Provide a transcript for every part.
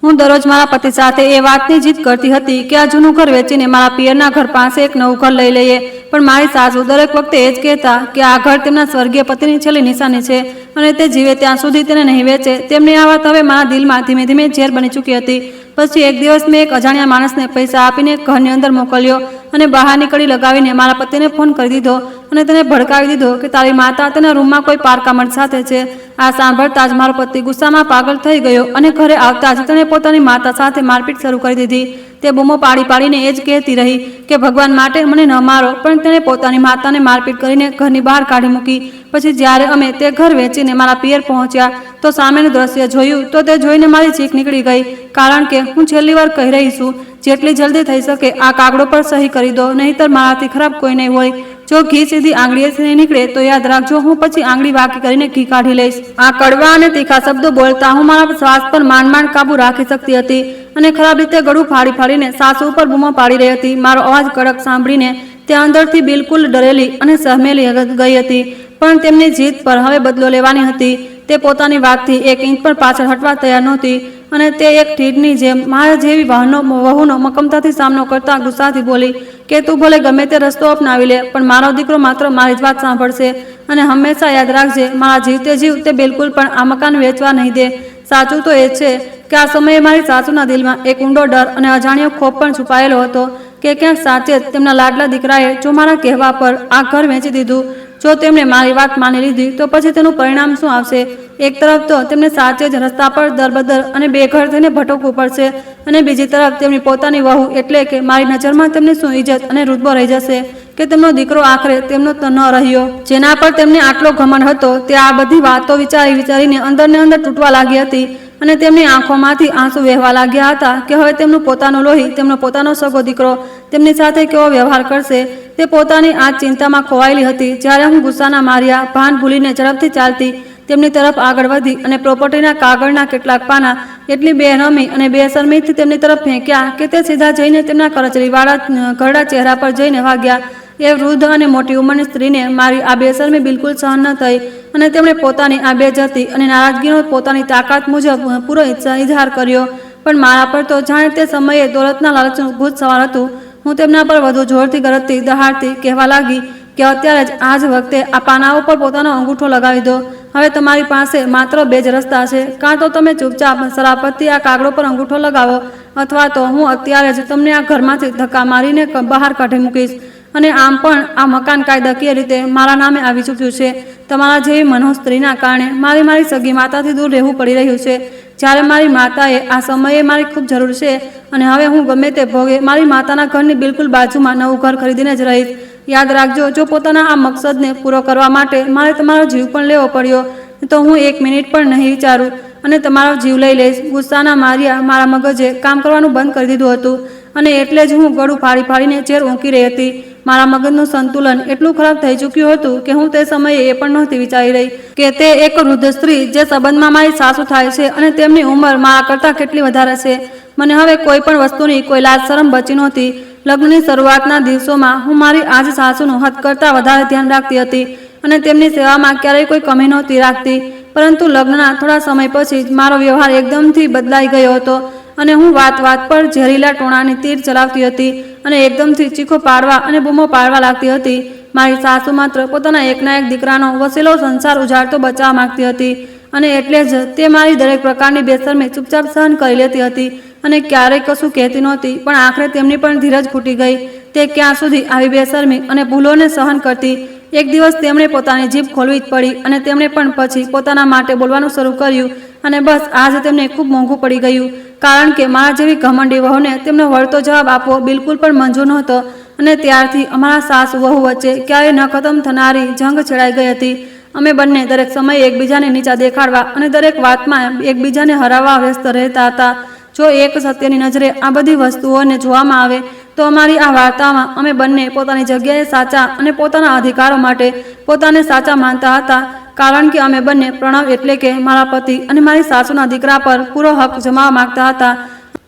હું દરરોજ મારા પતિ સાથે એ વાતની જીદ કરતી હતી કે આ જૂનું ઘર વેચીને મારા પિયરના ઘર પાસે એક નવું ઘર લઈ લઈએ, પણ મારી સાસુ દરેક વખતે એ જ કહેતા કે આ ઘર તેમના સ્વર્ગીય પતિની છેલ્લી નિશાની છે અને તે જીવે ત્યાં સુધી તેને નહીં વેચે. તેમની આ વાત હવે મારા દિલમાં ધીમે ધીમે ઝેર બની ચૂકી હતી. પછી એક દિવસ મેં એક અજાણ્યા માણસને પૈસા આપીને ઘરની અંદર મોકલ્યો અને બહારની કડી લગાવીને મારા પતિને ફોન કરી દીધો અને તેને ભડકાવી દીધો કે તારી માતા તેના રૂમમાં કોઈ પારકા મર્દ સાથે છે. આ સાંભળતા જ મારો પતિ ગુસ્સામાં પાગલ થઈ ગયો અને ઘરે આવતા જ તેણે પોતાની માતા સાથે મારપીટ શરૂ કરી દીધી. તે બૂમો પાડી પાડીને એ જ કહેતી રહી કે ભગવાન માટે મને ન મારો, પણ તેણે પોતાની માતાને મારપીટ કરીને ઘરની બહાર કાઢી મૂકી. પછી જ્યારે અમે તે ઘર વેચીને મારા પિયર પહોંચ્યા તો સામેનું દ્રશ્ય જોયું તો તે જોઈને મારી ચીખ નીકળી ગઈ, કારણ કે હું છેલ્લી વાર કહી રહી છું, જેટલી જલ્દી થઈ શકે આ કાગડો પર સહી કરી દો, નહીંતર મારાથી ખરાબ કોઈ નહીં હોય. જો ઘી સીધી આંગળીએથી નહીં નીકળે તો યાદ રાખજો, હું પછી આંગળી વાકી કરીને ઘી કાઢી લઈશ. આ કડવા અને તીખા શબ્દો બોલતા હું મારા શ્વાસ પર માંડ કાબુ રાખી શકતી હતી અને ખરાબ રીતે ગળું ફાડી ફાડીને સાસુ ઉપર બૂમો પાડી રહી હતી. મારો અવાજ કડક સાંભળીને તે અંદરથી બિલકુલ ડરેલી અને સહમેલી ગઈ હતી, પણ તેમની જીદ પર હવે બદલો લેવાની હતી. તે પોતાની વાતથી એક ઇંચ પણ પાછળ હટવા તૈયાર નહોતી અને તે એક ઠીડની જેમ મારા જેવી વહુનો મક્કમતાથી સામનો કરતા ગુસ્સાથી બોલી કે તું ભલે ગમે તે રસ્તો અપનાવી લે, પણ મારો દીકરો માત્ર મારી જ વાત સાંભળશે અને હંમેશા યાદ રાખજે, મારા જીવતે જીવ તે બિલકુલ પણ આ મકાન વેચવા નહીં દે. સાચું તો એ છે કે આ સમયે મારી સાસુના દિલમાં એક ઊંડો ડર અને અજાણ્યો ખોફ પણ છુપાયેલો હતો કે ક્યાંક સાચે જ તેમના લાડલા દીકરાએ જો મારા કહેવા પર આ ઘર વેચી દીધું, જો તેમણે મારી વાત માની લીધી તો પછી તેનું પરિણામ શું આવશે? એક તરફ તો તેમને સાચે જ રસ્તા પર દરબદર અને બેઘર થઈને ભટકવું પડશે અને બીજી તરફ તેમની પોતાની વહુ એટલે કે મારી નજરમાં તેમની શું ઇજ્જત અને રૂતબો રહી જશે કે તેમનો દીકરો આખરે તેમનો ન રહ્યો. જેના પર તેમને આટલો ઘમંડ હતો તે આ બધી વાતો વિચારીને અંદરને અંદર તૂટવા લાગી હતી અને તેમની આંખોમાંથી આંસુ વહેવા લાગ્યા હતા કે હવે તેમનું પોતાનું લોહી, તેમનો પોતાનો સગો દીકરો તેમની સાથે કેવો વ્યવહાર કરશે. તે પોતાની આ ચિંતામાં ખોવાયેલી હતી. જ્યારે હું ગુસ્સાના માર્યા ભાન ભૂલીને ઝડપથી ચાલતી તેમની તરફ આગળ વધી અને પ્રોપર્ટીના કાગળના કેટલાક પાના એટલી બેરહમી અને બેશરમીથી તેમની તરફ ફેંક્યા કે તે સીધા જઈને તેમના કરચલીવાળા ઘરડા ચહેરા પર જઈને વાગ્યા. એ વૃદ્ધ અને મોટી ઉંમરની સ્ત્રીને મારી આ બેશરમી બિલકુલ સહન ન થઈ અને તેમણે પોતાની આ બેજતી અને નારાજગીનો પોતાની તાકાત મુજબ પૂરો ઇજહાર કર્યો. પણ મારા પર તો જાણે તે સમયે દોલતના લાલચનું ભૂત સવાર હતું. હું તેમના પર વધુ જોરથી ગરજતી દહાડતી કહેવા લાગી કે અત્યારે જ આ જ વખતે આ પાનાઓ પર પોતાનો અંગૂઠો લગાવી દો. હવે તમારી પાસે માત્ર બે જ રસ્તા છે, કાં તો તમે ચૂપચાપ શરાપતથી આ કાગડો પર અંગૂઠો લગાવો અથવા તો હું અત્યારે જ તમને આ ઘરમાંથી ધક્કા મારીને બહાર કાઢી મૂકીશ. અને આમ પણ આ મકાન કાયદાકીય રીતે મારા નામે આવી ચૂક્યું છે. તમારા જેવી મનોહ સ્ત્રીના કારણે મારી સગી માતાથી દૂર રહેવું પડી રહ્યું છે. જ્યારે મારી માતાએ આ સમયે મારી ખૂબ જરૂર છે અને હવે હું ગમે તે ભોગે મારી માતાના ઘરની બિલકુલ બાજુમાં નવું ઘર ખરીદીને જ રહીશ. યાદ રાખજો, જો પોતાના આ મકસદને પૂરો કરવા માટે મારે તમારો જીવ પણ લેવો પડ્યો તો હું એક મિનિટ પણ નહીં વિચારું અને તમારો જીવ લઈ લઈશ. ગુસ્સાના માર્યા મારા મગજે કામ કરવાનું બંધ કરી દીધું હતું અને એટલે જ હું ગળું ફાડીને ચેર ઊંકી રહી હતી. મારા મગજનું સંતુલન એટલું ખરાબ થઈ ચૂક્યું હતું કે હું તે સમયે એ પણ નહોતી વિચારી રહી કે તે એક વૃદ્ધ સ્ત્રી જે સંબંધમાં મારી સાસુ થાય છે અને તેમની ઉંમર મારા કરતાં કેટલી વધારે છે. મને હવે કોઈ પણ વસ્તુની કોઈ લાજ શરમ બચી નહોતી. લગ્નની શરૂઆતના દિવસોમાં હું મારી આજ સાસુનું હદ કરતાં વધારે ધ્યાન રાખતી હતી અને તેમની સેવામાં ક્યારેય કોઈ કમી નહોતી રાખતી. પરંતુ લગ્નના થોડા સમય પછી જ મારો વ્યવહાર એકદમથી બદલાઈ ગયો હતો અને હું વાત પર ઝેરીલા ટોણાની તીર ચલાવતી હતી અને એકદમથી ચીખો પાડવા અને બૂમો પાડવા લાગતી હતી. મારી સાસુ માત્ર પોતાના એકના એક દીકરાનો વસેલો સંસાર ઉજાડતો બચાવવા માંગતી હતી અને એટલે જ તે મારી દરેક પ્રકારની બેશરમી ચૂપચાપ સહન કરી લેતી હતી અને ક્યારેય કશું કહેતી નહોતી. પણ આખરે તેમની પણ ધીરજ ખૂટી ગઈ. તે ક્યાં સુધી આવી બેશરમી અને ભૂલોને સહન કરતી? એક દિવસ તેમણે પોતાની જીભ ખોલવી જ પડી અને તેમણે પણ પછી પોતાના માટે બોલવાનું શરૂ કર્યું અને બસ આજ તેમને ખૂબ મોંઘું પડી ગયું, કારણ કે મારા જેવી ઘમંડી વહુને તેમનો વળતો જવાબ આપવો બિલકુલ પણ મંજૂર નહોતો અને ત્યારથી અમારા સાસુ વહુ વચ્ચે ક્યારેય ન ખતમ થનારી જંગ છેડાઈ ગઈ હતી. અમે બંને દરેક સમયે એકબીજાને નીચા દેખાડવા અને દરેક વાતમાં એકબીજાને હરાવવા વ્યસ્ત રહેતા હતા. જો એક સત્યની નજરે આ બધી વસ્તુઓને જોવામાં આવે તો અમારી આ વાર્તામાં અમે બંને પોતાની જગ્યાએ સાચા અને પોતાના અધિકારો માટે પોતાને સાચા માનતા હતા, કારણ કે અમે બંને પ્રણવ એટલે કે મારા પતિ અને મારી સાસુના દીકરા પર પૂરો હક જમાવવા માંગતા હતા.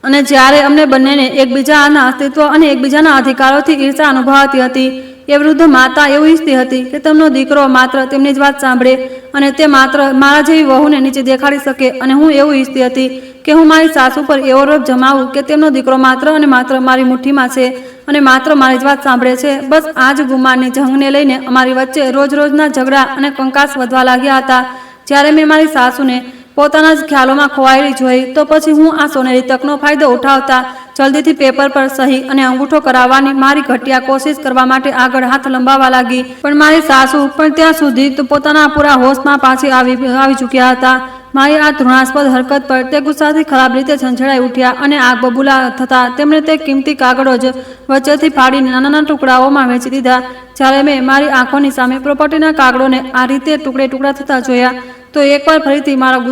અને જ્યારે અમને બંનેને એકબીજાના અસ્તિત્વ અને એકબીજાના અધિકારોથી ઈર્ષા અનુભવાતી હતી એ વૃદ્ધ માતા એવું ઈચ્છતી હતી કે તેમનો દીકરો માત્ર તેમની જ વાત સાંભળે અને તે માત્ર મારા જેવી વહુને નીચે દેખાડી શકે, અને હું એવું ઈચ્છતી હતી કે હું મારી સાસુ પર એવો રોપ જમાવું કે તેમનો દીકરો માત્ર અને માત્ર મારી મુઠ્ઠીમાં છે અને માત્ર મારી જ વાત સાંભળે છે. બસ આ જ ગુમાનની જંગને લઈને અમારી વચ્ચે રોજ રોજના ઝઘડા અને કંકાસ વધવા લાગ્યા હતા. જ્યારે મેં મારી સાસુને પોતાના જ ખ્યાલોમાં ખોવાયેલી જોઈ તો પછી હું આ સોનેરી તકનો ફાયદો ઉઠાવતા જલ્દીથી પેપર પર સહી અને અંગૂઠો કરાવવાની મારી ઘટિયા કોશિશ કરવા માટે આગળ હાથ લંબાવવા લાગી. પણ મારી સાસુ પણ ત્યાં સુધી તો પોતાના પૂરા હોશમાં પાછી આવી ચૂક્યા હતા. મારી આ ધૃણાસ્પદ હરકત પર તે ગુસ્સાથી ખરાબ રીતે ઝંઝેડાઈ ઉઠ્યા અને આગ બબૂલા થતાં તેમણે તે કિંમતી કાગળો જ વચ્ચેથી ફાડીને નાના નાના ટુકડાઓમાં વેચી દીધા. જ્યારે મેં મારી આંખોની સામે પ્રોપર્ટીના કાગળોને આ રીતે ટુકડે ટુકડા થતા જોયા તો એકવાર ફરીથી મારા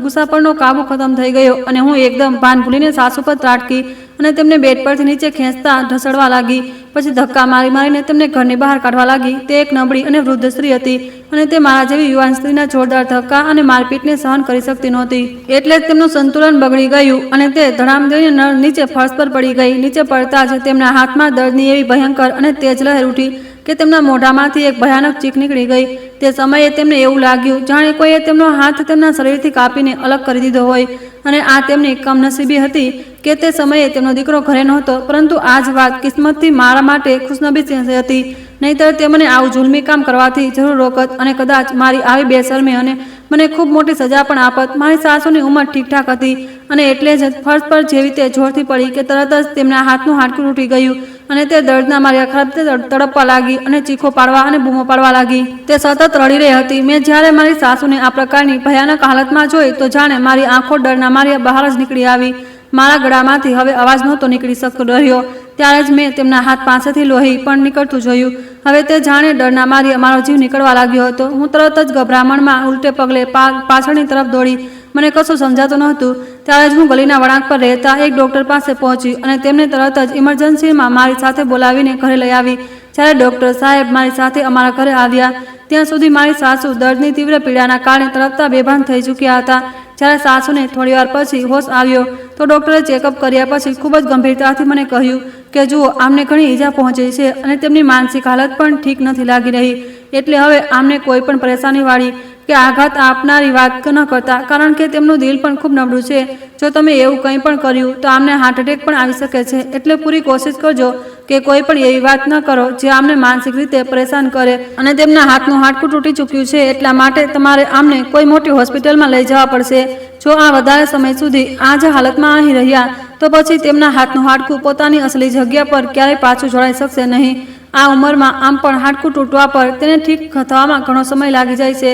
ગુસ્સા પરનો કાબુ ખતમ થઈ ગયો અને હું એકદમ ભાન ભૂલીને સાસુ પર ત્રાટકી અને તેમને બેડ પરથી નીચે ખેંચતા ઢસડવા લાગી. પછી ધક્કા મારીને તેમને ઘરની બહાર કાઢવા લાગી. તે એક નબળી અને વૃદ્ધ સ્ત્રી હતી અને તે મારા જેવી યુવાન સ્ત્રીના જોરદાર ધક્કા અને મારપીટને સહન કરી શકતી નહોતી. એટલે જ તેમનું સંતુલન બગડી ગયું અને તે ધડામ દઈને નીચે ફર્શ પર પડી ગઈ. નીચે પડતા જ તેમના હાથમાં દર્દની એવી ભયંકર અને તેજ લહેર ઉઠી કે તેમના મોઢામાંથી એક ભયાનક ચીખ નીકળી ગઈ. તે સમયે તેમને એવું લાગ્યું જાણે કોઈએ તેમનો હાથ તેમના શરીરથી કાપીને અલગ કરી દીધો હોય. અને આ તેમની કમનસીબી હતી કે તે સમયે તેમનો દીકરો ઘરે નહોતો, પરંતુ આ જ વાત કિસ્મતથી મારા માટે ખુશનસીબી હતી. નહીંતર તે મને આવું જુલ્મી કામ કરવાથી જરૂર રોકત અને કદાચ મારી આવી બેશરમી અને મને ખૂબ મોટી સજા પણ આપત. મારી સાસુની ઉંમર ઠીકઠાક હતી અને એટલે જ ફર્શ પર જેવી તે જોરથી પડી કે તરત જ તેમના હાથનું હાડકું તૂટી ગયું અને તે દર્દના માર્યા ખરાબ તડપવા લાગી અને ચીખો પાડવા અને બૂમો પાડવા લાગી. તે સતત રડી રહી હતી. મેં જ્યારે મારી સાસુને આ પ્રકારની ભયાનક હાલતમાં જોઈ તો જાણે મારી આંખો ડરના માર્યા બહાર જ નીકળી આવી. મારા ગળામાંથી હવે અવાજ નહોતો નીકળી શકતો રહ્યો. ત્યારે જ મેં તેમના હાથ પાસેથી લોહી પણ નીકળતું જોયું. હવે તે જાણે ડરના મારી અમારો જીવ નીકળવા લાગ્યો હતો. હું તરત જ ગભરામણમાં ઉલટે પગલે પાછળની તરફ દોડી. મને કશું સમજાતું નહોતું. ત્યારે જ હું ગલીના વળાંક પર રહેતા એક ડૉક્ટર પાસે પહોંચી અને તેમને તરત જ ઇમરજન્સીમાં મારી સાથે બોલાવીને ઘરે લઈ આવી. જ્યારે ડૉક્ટર સાહેબ મારી સાથે અમારા ઘરે આવ્યા ત્યાં સુધી મારી સાસુ દર્દની તીવ્ર પીડાના કારણે તરતતા બેભાન થઈ ચૂક્યા હતા. જ્યારે સાસુને થોડીવાર પછી હોશ આવ્યો તો ડૉક્ટરે ચેકઅપ કર્યા પછી ખૂબ જ ગંભીરતાથી મને કહ્યું કે જુઓ, આમને ઘણી ઈજા પહોંચી છે અને તેમની માનસિક હાલત પણ ઠીક નથી લાગી રહી. એટલે હવે આમને કોઈ પણ પરેશાનીવાળી કે આઘાત આપનારી વાત ન કરતા, કારણ કે તેમનું દિલ પણ ખૂબ નબળું છે. જો તમે એવું કંઈ પણ કર્યું તો આમને હાર્ટ એટેક પણ આવી શકે છે. એટલે પૂરી કોશિશ કરજો કે કોઈ પણ એવી વાત ન કરો જે આમને માનસિક રીતે પરેશાન કરે. અને તેમના હાથનું હાડકું તૂટી ચૂક્યું છે એટલા માટે તમારે આમને કોઈ મોટી હોસ્પિટલમાં લઈ જવા પડશે. જો આ વધારે સમય સુધી આ જ હાલતમાં અહીં રહ્યા તો પછી તેમના હાથનું હાડકું પોતાની અસલી જગ્યા પર ક્યારેય પાછું જોડાઈ શકશે નહીં. આ ઉંમરમાં આમ પણ હાડકું તૂટવા પર તેને ઠીક થવામાં ઘણો સમય લાગી જાય છે.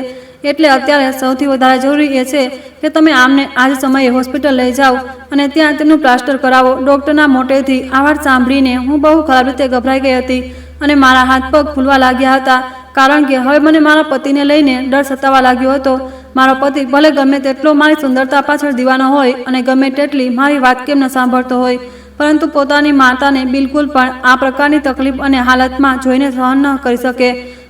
એટલે અત્યારે સૌથી વધારે જરૂરી એ છે કે તમે આમને આ જ સમયે હોસ્પિટલ લઈ જાઓ અને ત્યાં તેમનું પ્લાસ્ટર કરાવો. ડૉક્ટરના મોટેથી આ વાત સાંભળીને હું બહુ ખરાબ રીતે ગભરાઈ ગઈ હતી અને મારા હાથ પગ ફૂલવા લાગ્યા હતા, કારણ કે હવે મને મારા પતિને લઈને ડર સતાવા લાગ્યો હતો. મારો પતિ ભલે ગમે તેટલો મારી સુંદરતા પાછળ દીવાનો હોય અને ગમે તેટલી મારી વાત કેમ ન સાંભળતો હોય, પરંતુ પોતાની માતાને બિલકુલ પણ આ પ્રકારની તકલીફ અને હાલતમાં જોઈને સહન ન કરી શકે.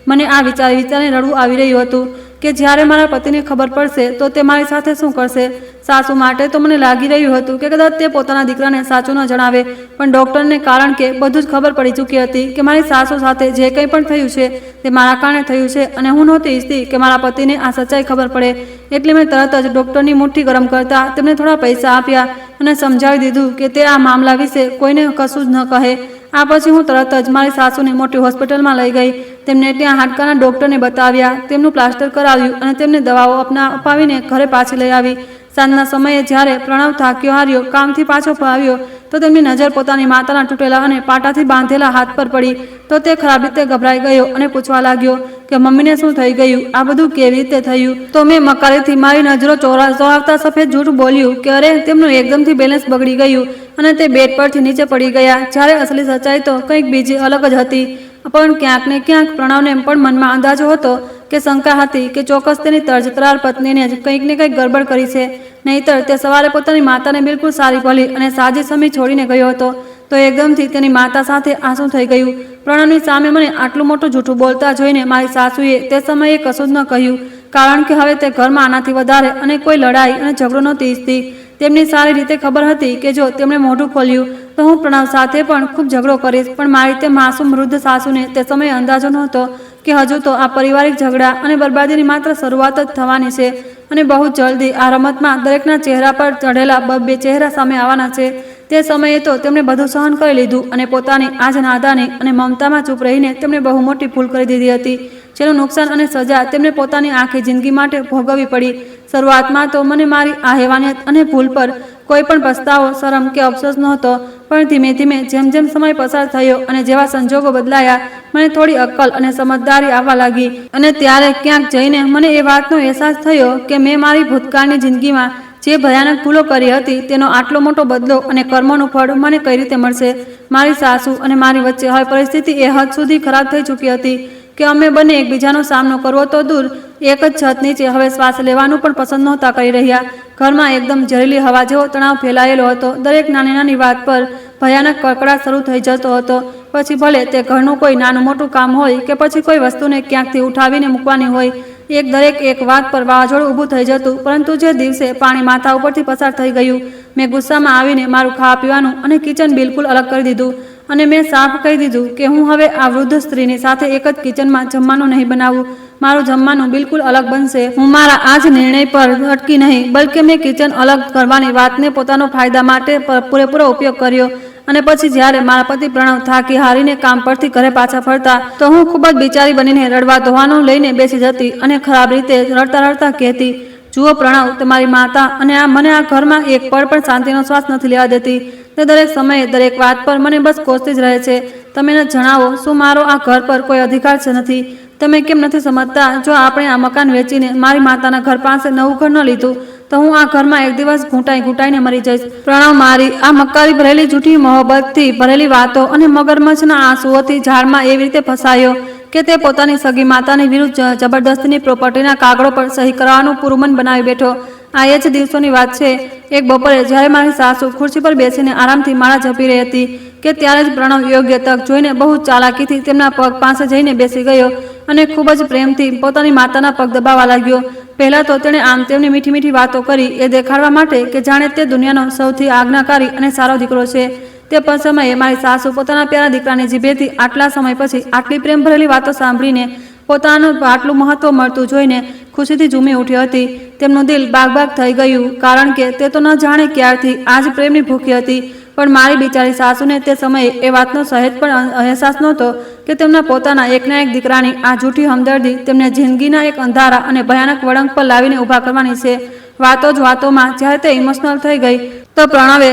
મને આ વિચારીને રડવું આવી રહ્યું હતું કે જ્યારે મારા પતિને ખબર પડશે તો તે મારી સાથે શું કરશે. સાસુ માટે તો મને લાગી રહ્યું હતું કે કદાચ તે પોતાના દીકરાને સાચું ન જણાવે, પણ ડૉક્ટરને કારણ કે બધું જ ખબર પડી ચૂકી હતી કે મારી સાસુ સાથે જે કંઈ પણ થયું છે તે મારા કારણે થયું છે અને હું નહોતી ઈચ્છતી કે મારા પતિને આ સચ્ચાઈ ખબર પડે. એટલે મેં તરત જ ડૉક્ટરની મુઠ્ઠી ગરમ કરતા તેમને થોડા પૈસા આપ્યા અને સમજાવી દીધું કે તે આ મામલા વિશે કોઈને કશું જ ન કહે. આ પછી હું તરત જ મારી સાસુને મોટી હોસ્પિટલમાં લઈ ગઈ. તેમને ત્યાં હાડકાના ડૉક્ટરને બતાવ્યા, તેમનું પ્લાસ્ટર કરાવ્યું અને તેમને દવાઓ અપાવીને ઘરે પાછી લઈ આવી. સાંજના સમયે જ્યારે પ્રણવ થાક્યો હાર્યો કામથી પાછો આવ્યો તો તેમની નજર પોતાની માતાના તૂટેલા અને પાટાથી બાંધેલા હાથ પર પડી તો તે ખરાબ રીતે ગભરાઈ ગયો અને પૂછવા લાગ્યો કે મમ્મીને શું થઈ ગયું, આ બધું કેવી રીતે થયું. તો મેં મકારીથી મારી નજરો ચોરાવતા સફેદ જૂઠ બોલ્યું કે અરે, તેમનું એકદમથી બેલેન્સ બગડી ગયું અને તે બેડ પરથી નીચે પડી ગયા. જ્યારે અસલી સચ્ચાઈ તો કંઈક બીજી અલગ જ હતી. પણ ક્યાંક ને ક્યાંક પ્રણવને પણ મનમાં અંદાજો હતો કે શંકા હતી કે ચોક્કસ તેની તરજતરાર પત્નીને જ કંઈક ને કંઈક ગડબડ કરી છે. નહીંતર તે સવારે પોતાની માતાને બિલકુલ સારી ભલી અને સાજી સમી છોડીને ગયો હતો. તો એકદમથી તેની માતા સાથે આ શું થઈ ગયું. પ્રણવની સામે મને આટલું મોટું જૂઠું બોલતા જોઈને મારી સાસુએ તે સમયે કશું જ ન કહ્યું, કારણ કે હવે તે ઘરમાં આનાથી વધારે અને કોઈ લડાઈ અને ઝઘડો નહોતી ઈચ્છતી. તેમની સારી રીતે ખબર હતી કે જો તેમણે મોઢું ખોલ્યું તો હું પ્રણવ સાથે પણ ખૂબ ઝઘડો કરીશ, પણ મારી તે માસૂમ વૃદ્ધ સાસુને તે સમયે અંદાજો નહોતો કે હજુ તો આ પારિવારિક ઝઘડા અને બરબાદીની માત્ર શરૂઆત જ થવાની છે અને બહુ જલ્દી આ રમતમાં દરેકના ચહેરા પર ચઢેલા બે ચહેરા સામે આવવાના છે. તે સમયે તો તેમણે બધું સહન કરી લીધું અને પોતાની આજ નાદાની અને મમતામાં ચૂપ રહીને તેમણે બહુ મોટી ભૂલ કરી દીધી હતી, જેનું નુકસાન અને સજા તેમને પોતાની આખી જિંદગી માટે ભોગવવી પડી. શરૂઆતમાં તો મને મારી આ હેવાનિયત અને ભૂલ પર કોઈ પણ પસ્તાવો, શરમ કે અફસોસ નહોતો, પણ ધીમે ધીમે જેમ જેમ સમય પસાર થયો અને જેવા સંજોગો બદલાયા, મને થોડી અક્કલ અને સમજદારી આવવા લાગી અને ત્યારે ક્યાંક જઈને મને એ વાતનો અહેસાસ થયો કે મેં મારી ભૂતકાળની જિંદગીમાં જે ભયાનક ભૂલો કરી હતી તેનો આટલો મોટો બદલો અને કર્મોનું ફળ મને કઈ રીતે મળશે. મારી સાસુ અને મારી વચ્ચે હવે પરિસ્થિતિ એ હદ સુધી ખરાબ થઈ ચૂકી હતી કે અમે બંને એકબીજાનો સામનો કરવો તો દૂર, એક જ છત નીચે હવે શ્વાસ લેવાનું પણ પસંદ નહોતા કરી રહ્યા. ઘરમાં એકદમ ઝેરીલી હવા જેવો તણાવ ફેલાયેલો હતો. દરેક નાની નાની વાત પર ભયાનક કકળાટ શરૂ થઈ જતો હતો. પછી ભલે તે ઘરનું કોઈ નાનું મોટું કામ હોય કે પછી કોઈ વસ્તુને ક્યાંકથી ઉઠાવીને મૂકવાની હોય, દરેક એક વાત પર વાવાઝોડું ઊભું થઈ જતું. પરંતુ જે દિવસે પાણી માથા ઉપરથી પસાર થઈ ગયું, મેં ગુસ્સામાં આવીને મારું ખાવા પીવાનું અને કિચન બિલકુલ અલગ કરી દીધું અને મેં સાફ કહી દીધું કે હું હવે આ વૃદ્ધ સ્ત્રીની સાથે એક જ કિચનમાં જમવાનું નહીં બનાવું. મારું જમવાનું બિલકુલ અલગ બનશે. હું મારા આ જ નિર્ણય પર અટકી નહીં, બલકે મેં કિચન અલગ કરવાની વાતને પોતાનો ફાયદા માટે પૂરેપૂરો ઉપયોગ કર્યો. અને પછી જ્યારે મારા પતિ પ્રણવ થાકી હારીને કામ પરથી ઘરે પાછા ફરતા તો હું ખૂબ જ બિચારી બનીને રડવા ધોવાનું લઈને બેસી જતી અને ખરાબ રીતે રડતા રડતા કહેતી, જુઓ પ્રણવ, તમારી માતા અને મને આ ઘરમાં એક પળ પણ શાંતિનો શ્વાસ નથી લેવા દેતી. તે દરેક સમયે દરેક વાત પર મને બસ કોસતી જ રહે છે. તમે એને જણાવો, શું મારો આ ઘર પર કોઈ અધિકાર છે નથી? તમે કેમ નથી સમજતા? જો આપણે આ મકાન વેચીને મારી માતાના ઘર પાસે નવું ઘર ન લીધું તો હું આ ઘરમાં એક દિવસ ઘૂંટાઈને મરી જઈશ. પ્રણવ મારી આ મક્કારી ભરેલી જૂઠી મોહબ્બતથી ભરેલી વાતો અને મગરમચ્છના આંસુઓથી ઝાડમાં એવી રીતે ફસાયો કે તે પોતાની સગી માતાની વિરુદ્ધ જબરદસ્તીની પ્રોપર્ટીના કાગળો પર સહી કરવાનું પૂરું મન બનાવી બેઠો. આ એ જ દિવસોની વાત છે. એક બપોરે જ્યારે મારી સાસુ ખુરશી પર બેસીને આરામથી માળા જપી રહી હતી કે ત્યારે જ પ્રણવ યોગ્ય તક જોઈને બહુ ચાલાકીથી તેમના પગ પાસે જઈને બેસી ગયો અને ખૂબ જ પ્રેમથી પોતાની માતાના પગ દબાવવા લાગ્યો. પહેલાં તો તેણે આમ તેમની મીઠી મીઠી વાતો કરી એ દેખાડવા માટે કે જાણે તે દુનિયાનો સૌથી આજ્ઞાકારી અને સારો દીકરો છે. તે સમયે મારી સાસુ પોતાના પ્યારા દીકરાની જીભેથી આટલા સમય પછી આટલી પ્રેમ ભરેલી વાતો સાંભળીને પોતાનું આટલું મહત્વ મળતું જોઈને ખુશીથી ઝૂમી ઉઠી હતી. તેમનું દિલ બાગ થઈ ગયું, કારણ કે તે તો ન જાણે ક્યારથી આજ પ્રેમની ભૂખી હતી. પણ મારી બિચારી સાસુને તે સમયે એ વાતનો સહેજ પણ અહેસાસ નહોતો કે તેમના પોતાના એકના એક દીકરાની આ જૂઠી હમદર્દી તેમને જિંદગીના એક અંધારા અને ભયાનક વળંક પર લાવીને ઊભા કરવાની છે. વાતો જ વાતોમાં જ્યારે તે ઇમોશનલ થઈ ગઈ તો પ્રણવે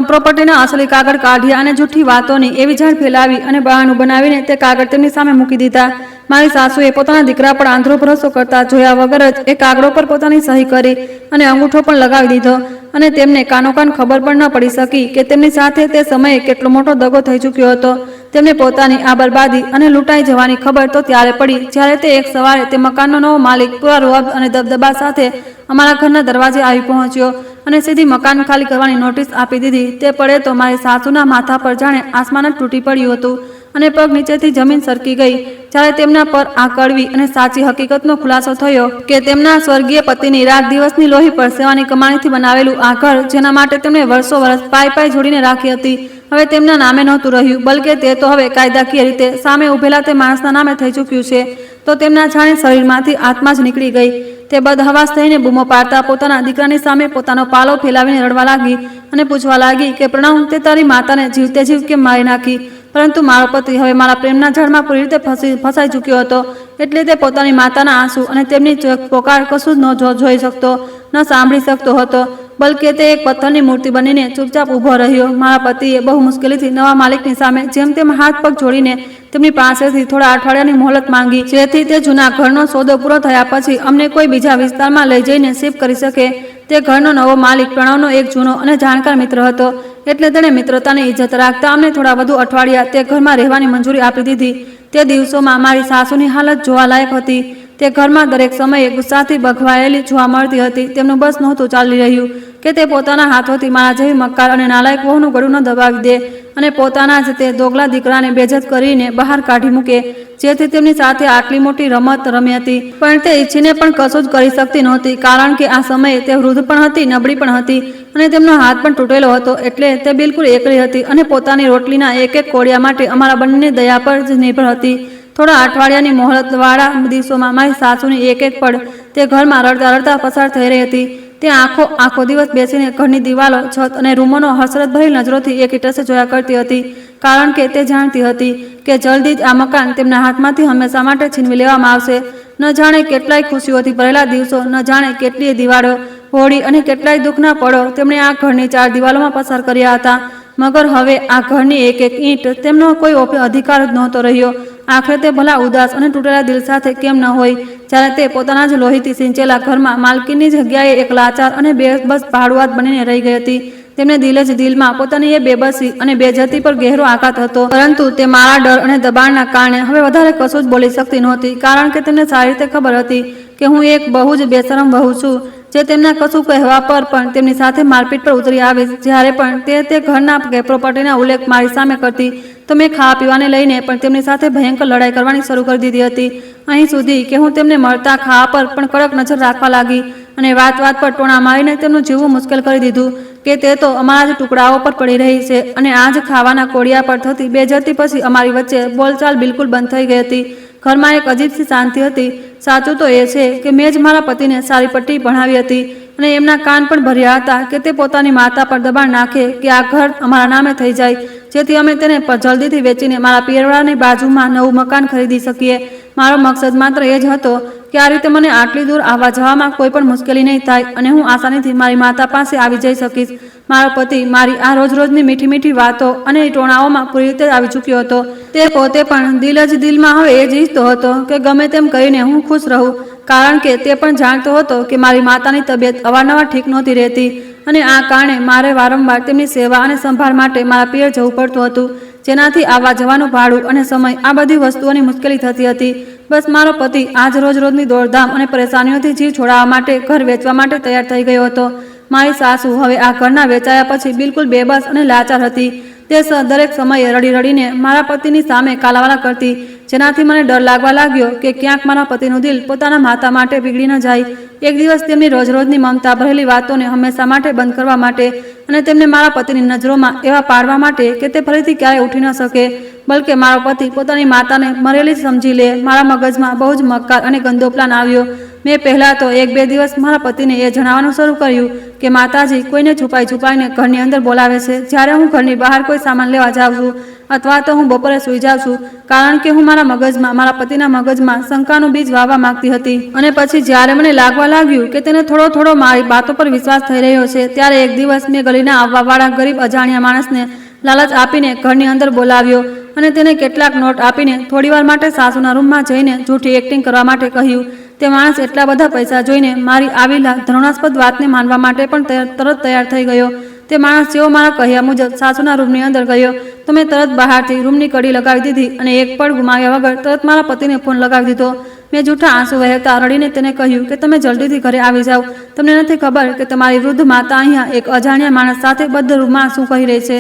પ્રોપર્ટીના અસલી કાગળ કાઢ્યા અને જૂઠી વાતોની એવી ઝાડ ફેલાવી અને બહાનું બનાવીને તે કાગળ તેમની સામે મૂકી દીધા. મારી સાસુએ પોતાના દીકરા પર આંધળો ભરોસો કરતા જોયા વગર જ એ કાગળો પર પોતાની સહી કરી અને અંગૂઠો પણ લગાવી દીધો અને તેમને કાનોકાન ખબર પણ ન પડી શકી કે તેમની સાથે તે સમયે કેટલો મોટો દગો થઈ ચૂક્યો હતો. તેમને પોતાની આ બરબાદી અને લૂંટાઈ જવાની ખબર તો ત્યારે પડી જ્યારે તે એક સવારે તે મકાનનો નવો માલિક પૂરા રોબ અને દબદબા સાથે અમારા ઘરના દરવાજે આવી પહોંચ્યો અને સીધી મકાન ખાલી કરવાની નોટિસ આપી દીધી. તે પડે તો મારી સાસુના માથા પર જાણે આસમાન જ તૂટી પડ્યું હતું અને પગ નીચેથી જમીન સરકી ગઈ જ્યારે તેમના પર આ કડવી અને સાચી હકીકતનો ખુલાસો થયો કે તેમના સ્વર્ગીય પતિની રાત દિવસની લોહી પર સેવાની કમાણીથી બનાવેલું આ ઘર, જેના માટે તેમણે વર્ષો વર્ષ પાય જોડીને રાખી હતી, હવે તેમના નામે નહોતું રહ્યું, બલકે તે તો હવે કાયદાકીય રીતે સામે ઉભેલા તે માણસના નામે થઈ ચૂક્યું છે. તો તેમના જાણે શરીરમાંથી આત્મા જ નીકળી ગઈ. તે બદહવાસ થઈને બૂમો પાડતા પોતાના દીકરાની સામે પોતાનો પાલો ફેલાવીને રડવા લાગી અને પૂછવા લાગી કે પ્રણવ, તે તારી માતાને જીવતે જીવ કેમ મારી નાખી? પરંતુ મારો પતિ હવે મારા પ્રેમના ઝાડમાં પૂરી રીતે ફસાઈ ચૂક્યો હતો, એટલે તે પોતાની માતાના આંસુ અને તેમની પોકાર કશું જ ન જોઈ શકતો, ન સાંભળી શકતો હતો, બલકે તે એક પથ્થરની મૂર્તિ બનીને ચૂપચાપ ઊભો રહ્યો. મારા પતિએ બહુ મુશ્કેલીથી નવા માલિકની સામે જેમ તેમ હાથ પગ જોડીને તેમની પાસેથી થોડા અઠવાડિયાની મોહલત માંગી, જેથી તે જૂના ઘરનો સોદો પૂરો થયા પછી અમને કોઈ બીજા વિસ્તારમાં લઈ જઈને શિફ્ટ કરી શકે. તે ઘરનો નવો માલિક પ્રણવનો એક જૂનો અને જાણકાર મિત્ર હતો, એટલે તેણે મિત્રતાની ઇજ્જત રાખતા અમને થોડા વધુ અઠવાડિયા તે ઘરમાં રહેવાની મંજૂરી આપી દીધી. તે દિવસોમાં મારી સાસુની હાલત જોવાલાયક હતી. તે ઘરમાં દરેક સમયે ગુસ્સાથી બઘવાયેલી જોવા મળતી હતી. તેમનું બસ નહોતું ચાલી રહ્યું કે તે પોતાના હાથોથી મારા જેવી મક્કાર અને નાલાયક વહુનું ગળું ન દબાવી દે અને પોતાના જ તે દોગલા દીકરાને બેજત કરીને બહાર કાઢી મૂકે. જેથી તેમની સાથે આટલી મોટી રમત રમી હતી, પણ તે ઈચ્છીને પણ કશું જ કરી શકતી નહોતી, કારણ કે આ સમયે તે વૃદ્ધ પણ હતી, નબળી પણ હતી અને તેમનો હાથ પણ તૂટેલો હતો, એટલે તે બિલકુલ એકલી હતી અને પોતાની રોટલીના એક એક કોળિયા માટે અમારા બંનેની દયા પર જ નિર્ભર હતી. થોડા અઠવાડિયાની મોહલતવાળા દિવસોમાં મારી સાસુની એક એક પળ તે ઘરમાં રડતા રડતા પસાર થઈ રહી હતી. તે આખો દિવસ બેસીને ઘરની દિવાલો, છત અને રૂમોનો હસરતભરી નજરોથી એક ટસે જોયા કરતી હતી, કારણ કે તે જાણતી હતી કે જલ્દી જ આ મકાન તેમના હાથમાંથી હંમેશા માટે છીનવી લેવામાં આવશે. ન જાણે કેટલાય ખુશીઓથી ભરેલા દિવસો, ન જાણે કેટલીય દિવાળો, હોળી અને કેટલાય દુઃખના પળો તેમણે આ ઘરની 4 દિવાલોમાં પસાર કર્યા હતા. મગર હવે આ ઘરની એક એક ઈંટ તેમનો કોઈ અધિકાર જ નહોતો રહ્યો. આખરે તે ભલા ઉદાસ અને તૂટેલા દિલ સાથે કેમ ન હોય, જ્યારે તે પોતાના જ લોહીથી સિંચેલા ઘરમાં માલકીની જગ્યાએ એક લાચાર અને બેબસ ભાડુઆત બનીને રહી ગઈ હતી. તેમને દિલ જ દિલમાં પોતાની એ બેબસી અને બેજતી પર ગહેરો આઘાત હતો, પરંતુ તે મારા ડર અને દબાણના કારણે હવે વધારે કશું જ બોલી શકતી નહોતી, કારણ કે તેમને સારી રીતે ખબર હતી કે હું એક બહુ જ બેશરમ વહુ છું, જે તેમના કશું કહેવા પર પણ તેમની સાથે મારપીટ પર ઉતરી આવીશ. જ્યારે પણ તે ઘરના પ્રોપર્ટીના ઉલ્લેખ મારી સામે કરતી, તો મેં ખાવા પીવાને લઈને પણ તેમની સાથે ભયંકર લડાઈ કરવાની શરૂ કરી દીધી હતી, અહીં સુધી કે હું તેમને મળતા ખાવા પર પણ કડક નજર રાખવા લાગી અને વાત વાત પર ટોણા મારીને તેમનું જીવવું મુશ્કેલ કરી દીધું કે તે તો અમારા જ ટુકડાઓ પર પડી રહી છે. અને આ જ ખાવાના કોડિયા પર થતી બેજતી પછી અમારી વચ્ચે બોલચાલ બિલકુલ બંધ થઈ ગઈ હતી. ઘરમાં એક અજીબસી શાંતિ હતી. સાચું તો એ છે કે મેં જ મારા પતિને સારી પટ્ટી ભણાવી હતી અને એમના કાન પણ ભર્યા હતા કે તે પોતાની માતા પર દબાણ નાખે કે આ ઘર અમારા નામે થઈ જાય, જેથી અમે તેને જલ્દીથી વેચીને મારા પિયરવાળાની બાજુમાં નવું મકાન ખરીદી શકીએ. મારો મકસદ માત્ર એ જ હતો કે આ રીતે મને આટલી દૂર આવવા જવામાં કોઈ પણ મુશ્કેલી નહીં થાય અને હું આસાનીથી મારી માતા પાસે આવી જઈ શકીશ. મારો પતિ મારી આ રોજ રોજની મીઠી મીઠી વાતો અને ટોણાઓમાં પૂરી રીતે આવી ચૂક્યો હતો. તે પોતે પણ દિલ જ દિલમાં હવે એ જ ઈચ્છતો હતો કે ગમે તેમ કરીને હું ખુશ રહું, કારણ કે તે પણ જાણતો હતો કે મારી માતાની તબિયત અવારનવાર ઠીક નહોતી રહેતી અને આ કારણે મારે વારંવાર તેમની સેવા અને સંભાળ માટે મારા પિયર જવું પડતું હતું, જેનાથી આવવા જવાનું ભાડું અને સમય, આ બધી વસ્તુઓની મુશ્કેલી થતી હતી. બસ મારો પતિ આજ રોજ રોજની દોડધામ અને પરેશાનીઓથી જીવ છોડાવવા માટે ઘર વેચવા માટે તૈયાર થઈ ગયો હતો. મારી સાસુ હવે આ ઘરના વેચાયા પછી બિલકુલ બેબસ અને લાચાર હતી. તે દરેક સમયે રડી રડીને મારા પતિની સામે કાલાવાલા કરતી, જેનાથી મને ડર લાગવા લાગ્યો કે ક્યાંક મારા પતિનું દિલ પોતાના માતા માટે પીગળી ન જાય. એક દિવસ તેમની રોજ રોજની મમતા ભરેલી વાતોને હંમેશા માટે બંધ કરવા માટે અને તેમને મારા પતિની નજરોમાં એવા પાડવા માટે કે તે ફરીથી ક્યારેય ઉઠી ન શકે, બલકે મારો પતિ પોતાની માતાને મરેલી સમજી લે, મારા મગજમાં બહુ જ મક્કાર અને ગંદો પ્લાન આવ્યો. મેં પહેલાં તો 1-2 દિવસ મારા પતિને એ જણાવવાનું શરૂ કર્યું કે માતાજી કોઈને છુપાઈને ઘરની અંદર બોલાવે છે જ્યારે હું ઘરની બહાર કોઈ સામાન લેવા જાઉં છું, અથવા તો હું બપોરે સૂઈ જાઉં છું, કારણ કે હું મારા પતિના મગજમાં શંકાનું બીજ વાવવા માંગતી હતી. અને પછી જ્યારે મને લાગવા લાગ્યું કે તેને થોડો થોડો મારી બાતો પર વિશ્વાસ થઈ રહ્યો છે, ત્યારે એક દિવસ મેં ગલીના આવવાવાળા ગરીબ અજાણ્યા માણસને લાલચ આપીને ઘરની અંદર બોલાવ્યો અને તેને કેટલાક નોટ આપીને થોડીવાર માટે સાસુના રૂમમાં જઈને જૂઠી એક્ટિંગ કરવા માટે કહ્યું. તે માણસ એટલા બધા પૈસા જોઈને મારી આવી ધૃણાસ્પદ વાતને માનવા માટે પણ તરત તૈયાર થઈ ગયો. તે માણસ જેવો મારા કહ્યા મુજબ સાસુના રૂમની અંદર ગયો તો મેં તરત બહારથી રૂમની કડી લગાવી દીધી અને એક પળ ગુમાવ્યા વગર તરત મારા પતિને ફોન લગાવી દીધો. મેં જૂઠા આંસુ વહેતા રડીને તેને કહ્યું કે તમે જલ્દીથી ઘરે આવી જાઓ. તમને નથી ખબર કે તમારી વૃદ્ધ માતા અહીંયા એક અજાણ્યા માણસ સાથે બધરૂમાં શું કહી રહી છે,